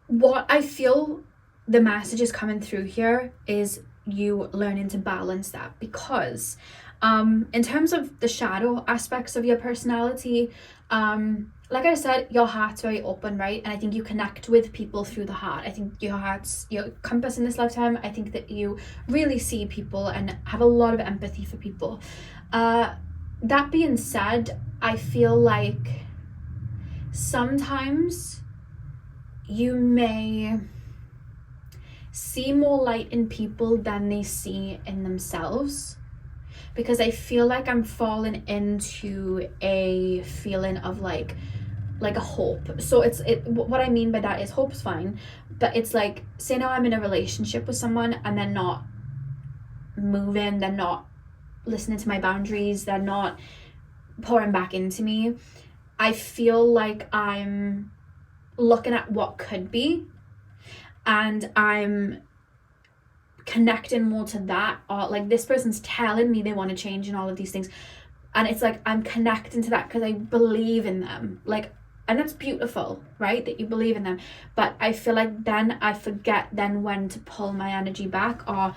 What I feel the message is coming through here is you learning to balance that, because in terms of the shadow aspects of your personality, like I said, your heart's very open, right? And I think you connect with people through the heart. I think your heart's your compass in this lifetime. I think that you really see people and have a lot of empathy for people. That being said, I feel like sometimes you may see more light in people than they see in themselves, because I feel like I'm falling into a feeling of like a hope. So what I mean by that is hope's fine, but it's like, say now I'm in a relationship with someone and they're not moving, they're not listening to my boundaries, they're not pouring back into me. I feel like I'm looking at what could be, and I'm connecting more to that, or like this person's telling me they want to change and all of these things, and it's like I'm connecting to that because I believe in them, like, and that's beautiful, right, that you believe in them. But I feel like then I forget then when to pull my energy back, or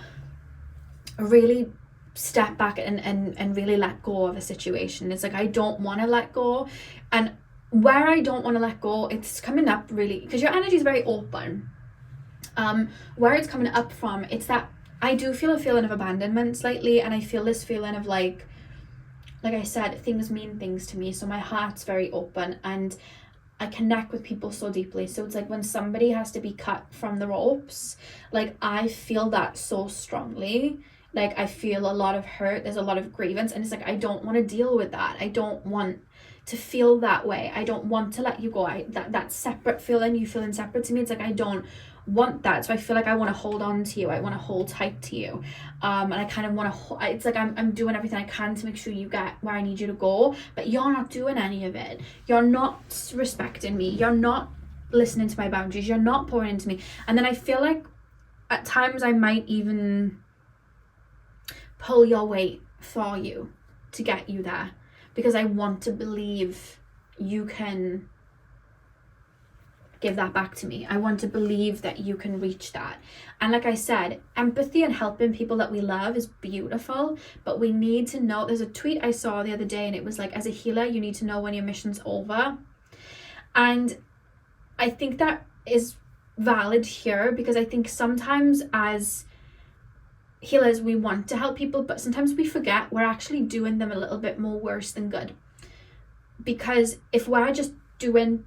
really step back and really let go of a situation. It's like I don't want to let go, and where I don't want to let go, it's coming up really because your energy is very open. Where it's coming up from, it's that I do feel a feeling of abandonment slightly, and I feel this feeling of like I said, things mean things to me, so my heart's very open and I connect with people so deeply. So it's like when somebody has to be cut from the ropes, like I feel that so strongly. Like I feel a lot of hurt, there's a lot of grievance, and it's like I don't want to deal with that. I don't want to feel that way. I don't want to let you go. That separate feeling, you feeling separate to me, it's like I don't want that. So I feel like I want to hold on to you, I want to hold tight to you, and I kind of want to it's like I'm doing everything I can to make sure you get where I need you to go, but you're not doing any of it. You're not respecting me, you're not listening to my boundaries, you're not pouring into me. And then I feel like at times I might even pull your weight for you to get you there, because I want to believe you can give that back to me. I want to believe that you can reach that. And like I said, empathy and helping people that we love is beautiful, but we need to know, there's a tweet I saw the other day and it was like, as a healer, you need to know when your mission's over. And I think that is valid here, because I think sometimes as healers we want to help people, but sometimes we forget we're actually doing them a little bit more worse than good. Because if we're just doing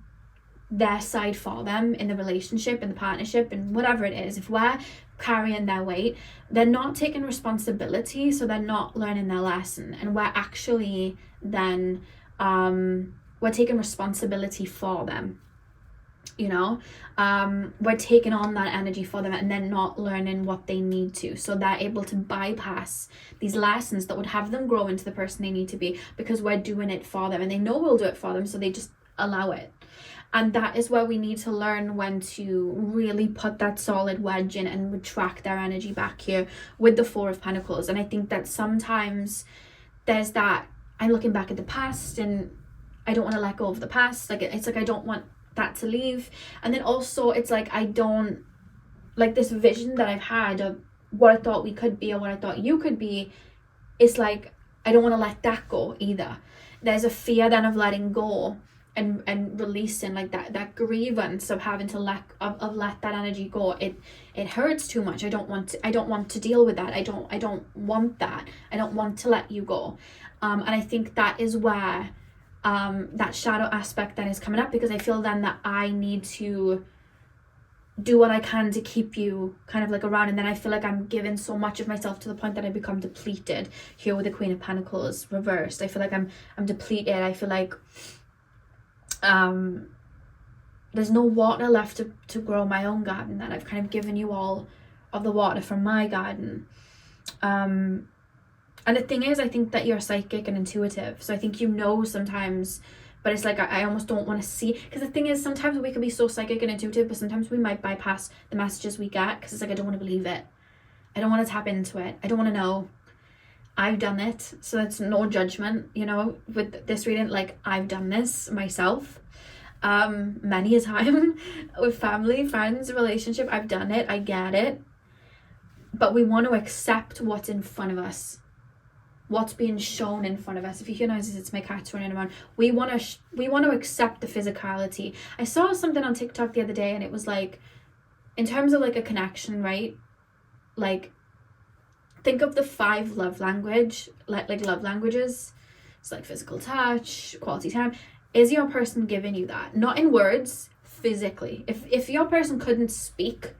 their side for them in the relationship, in the partnership, and whatever it is, if we're carrying their weight, they're not taking responsibility, so they're not learning their lesson, and we're actually then we're taking responsibility for them, you know. We're taking on that energy for them, and then not learning what they need to, so they're able to bypass these lessons that would have them grow into the person they need to be, because we're doing it for them, and they know we'll do it for them, so they just allow it. And that is where we need to learn when to really put that solid wedge in and retract their energy back here with the Four of Pentacles. And I think that sometimes there's that, I'm looking back at the past and I don't want to let go of the past. Like, it's like I don't want that to leave. And then also it's like I don't, like, this vision that I've had of what I thought we could be or what I thought you could be, it's like I don't want to let that go either. There's a fear then of letting go and releasing, like that grievance of having to let that energy go. It hurts too much. I don't want to deal with that. I don't want that. I don't want to let you go. And I think that is where that shadow aspect then is coming up, because I feel then that I need to do what I can to keep you kind of like around, and then I feel like I'm giving so much of myself to the point that I become depleted here with the Queen of Pentacles reversed. I feel like I'm depleted. I feel like there's no water left to grow my own garden, that I've kind of given you all of the water from my garden. And the thing is, I think that you're psychic and intuitive, so I think you know sometimes, but it's like I almost don't want to see, because the thing is, sometimes we can be so psychic and intuitive, but sometimes we might bypass the messages we get, because it's like I don't want to believe it, I don't want to tap into it, I don't want to know. I've done it, so that's no judgment, you know, with this reading. Like, I've done this myself many a time with family, friends, relationship. I've done it, I get it, but we want to accept what's in front of us, what's being shown in front of us. If you hear noises, it's my cats running around. We want to accept the physicality. I saw something on TikTok the other day, and it was like, in terms of like a connection, right? Like, think of the 5 love language, like love languages. It's like physical touch, quality time. Is your person giving you that? Not in words, physically. If your person couldn't speak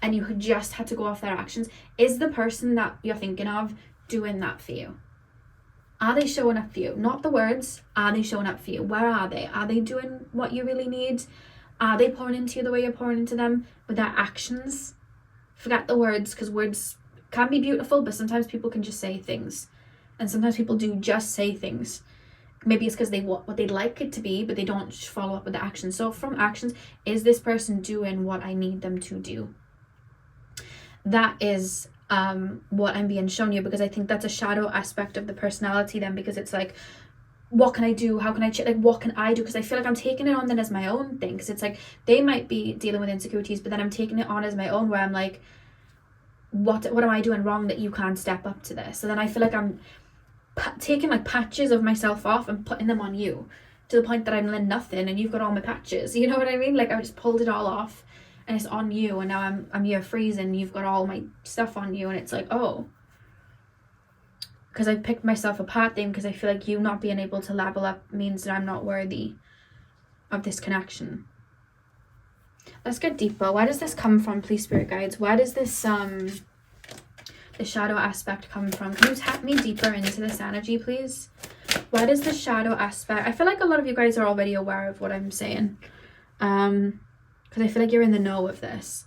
and you just had to go off their actions, is the person that you're thinking of doing that for you? Are they showing up for you? Not the words. Are they showing up for you? Where are they? Are they doing what you really need? Are they pouring into you the way you're pouring into them with their actions? Forget the words, because words can be beautiful, but sometimes people can just say things, and sometimes people do just say things. Maybe it's because they want what they'd like it to be, but they don't follow up with the action. So from actions, is this person doing what I need them to do? That is what I'm being shown you, because I think that's a shadow aspect of the personality then, because it's like, what can I do? How can I like, what can I do? Because I feel like I'm taking it on then as my own thing, because it's like they might be dealing with insecurities, but then I'm taking it on as my own, where I'm like, what am I doing wrong that you can't step up to this? So then I feel like I'm taking like patches of myself off and putting them on you, to the point that I'm in nothing and you've got all my patches, you know what I mean? Like, I just pulled it all off and it's on you, and now I'm here freezing, you've got all my stuff on you, and it's like, oh, because I picked myself apart then, because I feel like you not being able to level up means that I'm not worthy of this connection. Let's get deeper. Where does this come from, please, spirit guides? Where does this the shadow aspect come from? Can you tap me deeper into this energy, please? Where does the shadow aspect, I feel like a lot of you guys are already aware of what I'm saying, because I feel like you're in the know of this.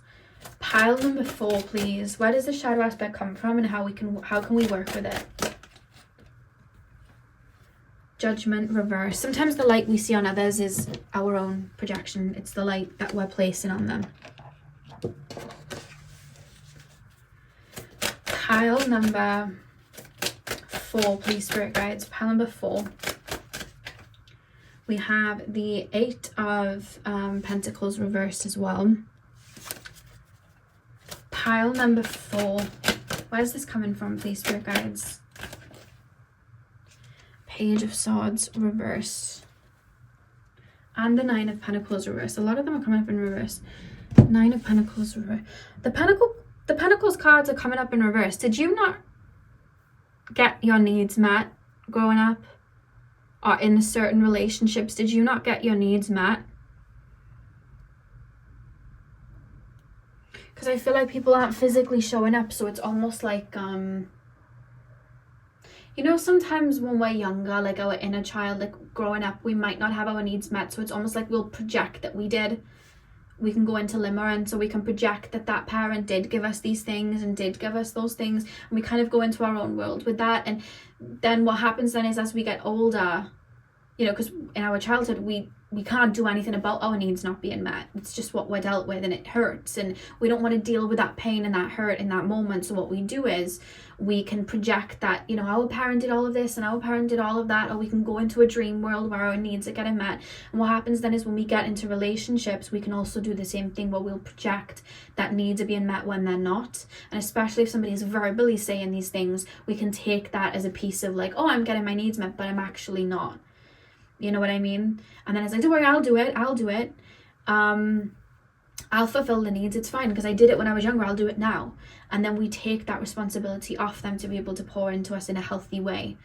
Pile number 4, please. Where does the shadow aspect come from, and how can we work with it? Judgment reverse. Sometimes the light we see on others is our own projection. It's the light that we're placing on them. Pile number 4, please, spirit guides. Pile number 4. We have the 8 of Pentacles reversed as well. Pile number 4. Where's this coming from, please, spirit guides? Page of Swords reverse, and the 9 of Pentacles reverse. A lot of them are coming up in reverse. Nine of Pentacles. The Pentacles cards are coming up in reverse. Did you not get your needs met growing up? Or in certain relationships, did you not get your needs met? Because I feel like people aren't physically showing up, so it's almost like, you know, sometimes when we're younger, like our inner child, like growing up, we might not have our needs met, so it's almost like we'll project that we did. We can go into limerence, so we can project that that parent did give us these things and did give us those things, and we kind of go into our own world with that. And then what happens then is, as we get older, you know, because in our childhood we can't do anything about our needs not being met. It's just what we're dealt with, and it hurts, and we don't want to deal with that pain and that hurt in that moment. So what we do is we can project that, you know, our parent did all of this and our parent did all of that, or we can go into a dream world where our needs are getting met. And what happens then is, when we get into relationships, we can also do the same thing, where we'll project that needs are being met when they're not. And especially if somebody is verbally saying these things, we can take that as a piece of like, oh, I'm getting my needs met, but I'm actually not. You know what I mean? And then it's like, don't worry, I'll do it. I'll fulfill the needs. It's fine, because I did it when I was younger. I'll do it now. And then we take that responsibility off them to be able to pour into us in a healthy way.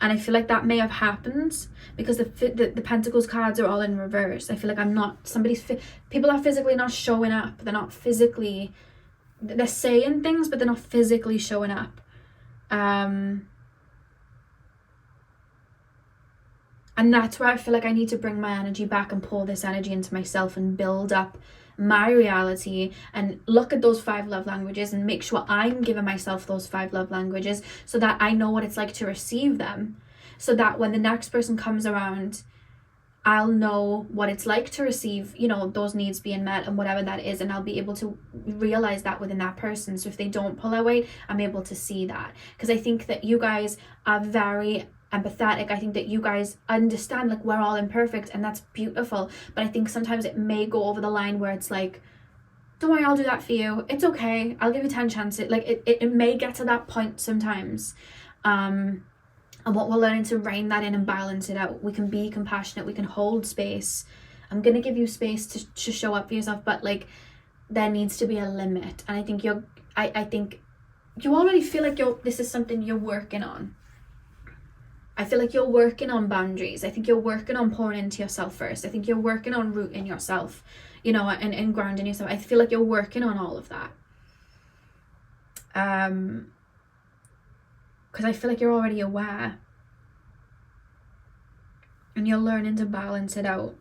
And I feel like that may have happened because the Pentacles cards are all in reverse. I feel like people are physically not showing up. They're not physically, they're saying things, but they're not physically showing up. And that's where I feel like I need to bring my energy back and pour this energy into myself and build up my reality and look at those 5 love languages and make sure I'm giving myself those 5 love languages, so that I know what it's like to receive them, so that when the next person comes around, I'll know what it's like to receive, you know, those needs being met and whatever that is, and I'll be able to realize that within that person. So if they don't pull their weight, I'm able to see that, because I think that you guys are very empathetic. I think that you guys understand, like, we're all imperfect, and that's beautiful, but I think sometimes it may go over the line where it's like, don't worry, I'll do that for you, it's okay, I'll give you 10 chances. Like it may get to that point sometimes, and what we're learning to rein that in and balance it out. We can be compassionate, we can hold space. I'm gonna give you space to show up for yourself, but like, there needs to be a limit. And I think I think you already feel like this is something you're working on. I feel like you're working on boundaries. I think you're working on pouring into yourself first. I think you're working on rooting yourself, you know, and grounding yourself. I feel like you're working on all of that. Because I feel like you're already aware. And you're learning to balance it out.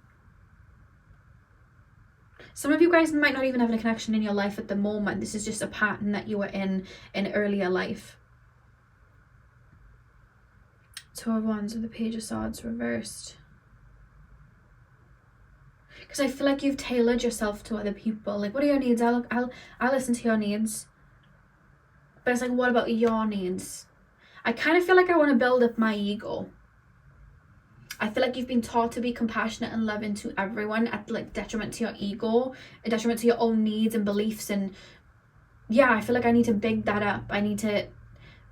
Some of you guys might not even have a connection in your life at the moment. This is just a pattern that you were in earlier life. Two of Wands with the Page of Swords reversed. Because I feel like you've tailored yourself to other people. Like, what are your needs? I'll listen to your needs. But it's like, what about your needs? I kind of feel like I want to build up my ego. I feel like you've been taught to be compassionate and loving to everyone at like detriment to your ego, a detriment to your own needs and beliefs. And yeah, I feel like I need to big that up. I need to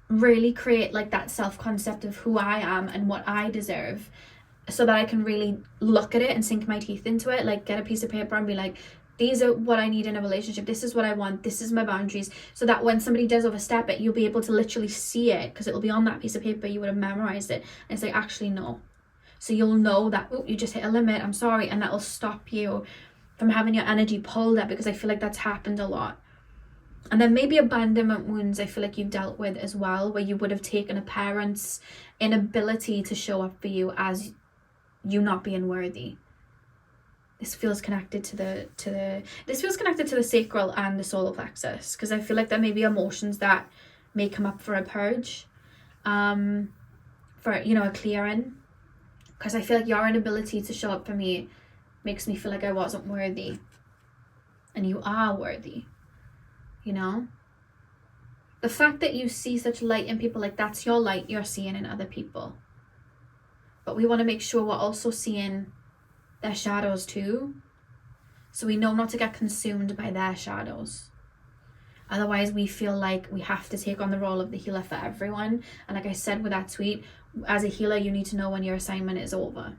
really create like that self-concept of who I am and what I deserve, so that I can really look at it and sink my teeth into it. Like, get a piece of paper and be like, these are what I need in a relationship, this is what I want, this is my boundaries, so that when somebody does overstep it, you'll be able to literally see it, because it'll be on that piece of paper, you would have memorized it, and it's like, actually no. So you'll know that, oh, you just hit a limit, I'm sorry, and that'll stop you from having your energy pulled up, because I feel like that's happened a lot. And then maybe abandonment wounds I feel like you've dealt with as well, where you would have taken a parent's inability to show up for you as you not being worthy. This feels connected to the sacral and the solar plexus, because I feel like there may be emotions that may come up for a purge, for, you know, a clearing, because I feel like your inability to show up for me makes me feel like I wasn't worthy, and you are worthy. You know, the fact that you see such light in people, like, that's your light you're seeing in other people. But we want to make sure we're also seeing their shadows too, so we know not to get consumed by their shadows. Otherwise we feel like we have to take on the role of the healer for everyone. And like I said with that tweet, as a healer, you need to know when your assignment is over.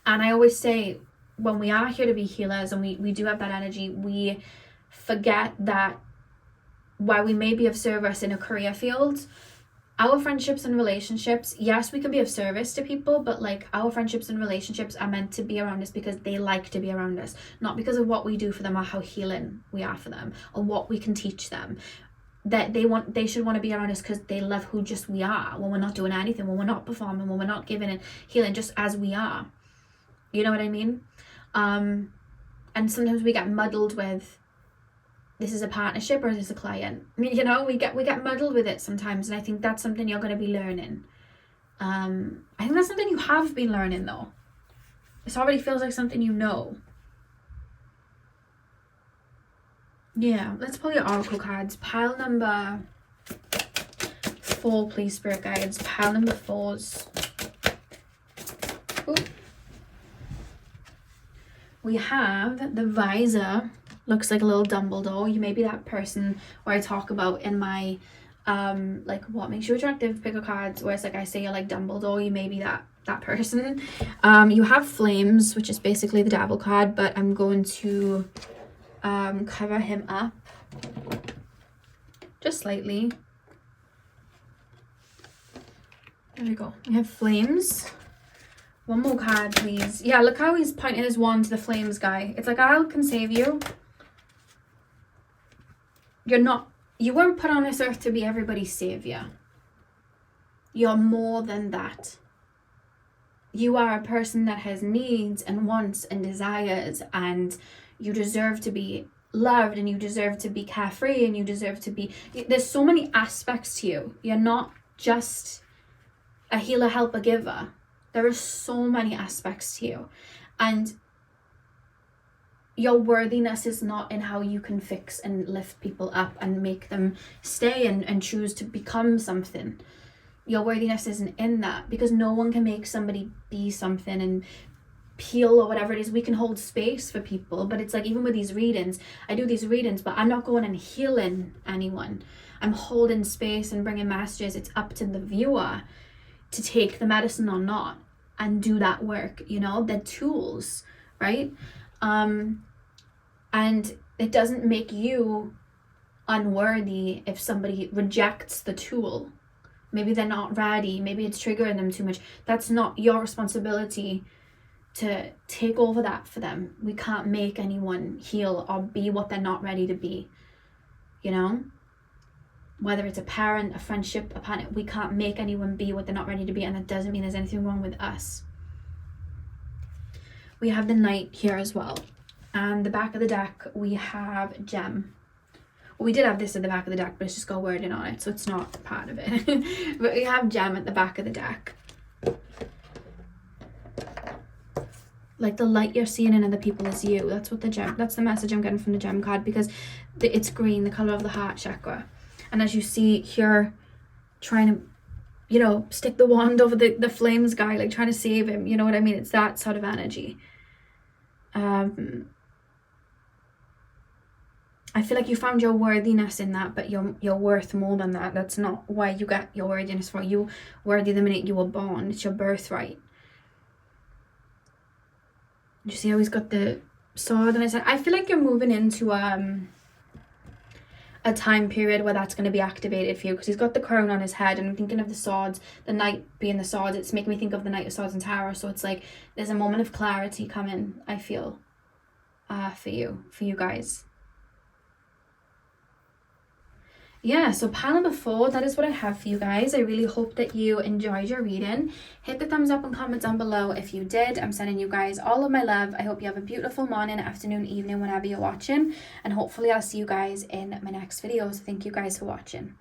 And I always say, when we are here to be healers and we do have that energy, we forget that while we may be of service in a career field, our friendships and relationships, yes, we can be of service to people, but like our friendships and relationships are meant to be around us because they like to be around us, not because of what we do for them or how healing we are for them or what we can teach them. That they should want to be around us because they love who just we are, when we're not doing anything, when we're not performing, when we're not giving and healing, just as we are. You know what I mean? And sometimes we get muddled with, this is a partnership or is this a client? You know, we get muddled with it sometimes, and I think that's something you're going to be learning. I think that's something you have been learning though. It already feels like something you know. Yeah, let's pull your oracle cards. Pile number 4, please, spirit guides. Pile number 4s. Ooh. We have the visor. Looks like a little Dumbledore. You may be that person where I talk about in my like what makes you attractive pick a cards, where it's like I say you're like Dumbledore. You may be that person. You have flames, which is basically the devil card, but I'm going to cover him up just slightly. There we go. We have flames. One more card, please. Yeah, look how he's pointing his wand to the flames guy. It's like, I can save you. You weren't put on this earth to be everybody's savior. You're more than that. You are a person that has needs and wants and desires, and you deserve to be loved, and you deserve to be carefree, and you deserve to be, there's so many aspects to you. You're not just a healer, helper, giver. There are so many aspects to you, and your worthiness is not in how you can fix and lift people up and make them stay and choose to become something. Your worthiness isn't in that, because no one can make somebody be something and heal or whatever it is. We can hold space for people, but it's like, even with these readings, I do these readings, but I'm not going and healing anyone. I'm holding space and bringing messages. It's up to the viewer to take the medicine or not and do that work. You know, they're tools, right? And it doesn't make you unworthy if somebody rejects the tool. Maybe they're not ready, maybe it's triggering them too much. That's not your responsibility to take over that for them. We can't make anyone heal or be what they're not ready to be, you know? Whether it's a parent, a friendship, a partner, we can't make anyone be what they're not ready to be, and that doesn't mean there's anything wrong with us. We have the Knight here as well. And the back of the deck, we have Gem. Well, we did have this at the back of the deck, but it's just got wording on it, so it's not part of it. But we have Gem at the back of the deck. Like, the light you're seeing in other people is you. That's what the gem, that's the message I'm getting from the Gem card, because it's green, the color of the heart chakra. And as you see here, trying to, you know, stick the wand over the flames guy, like trying to save him, you know what I mean? It's that sort of energy. I feel like you found your worthiness in that, but you're worth more than that. That's not why you got your worthiness for. You worthy the minute you were born. It's your birthright. You see how he's got the sword on his head? I feel like you're moving into a time period where that's going to be activated for you, because he's got the crown on his head, and I'm thinking of the swords, the knight being the swords. It's making me think of the Knight of Swords and Tarot. So it's like there's a moment of clarity coming, I feel, for you guys. Yeah, so pile number 4, that is what I have for you guys. I really hope that you enjoyed your reading. Hit the thumbs up and comment down below if you did. I'm sending you guys all of my love. I hope you have a beautiful morning, afternoon, evening, whenever you're watching. And hopefully I'll see you guys in my next video. So thank you guys for watching.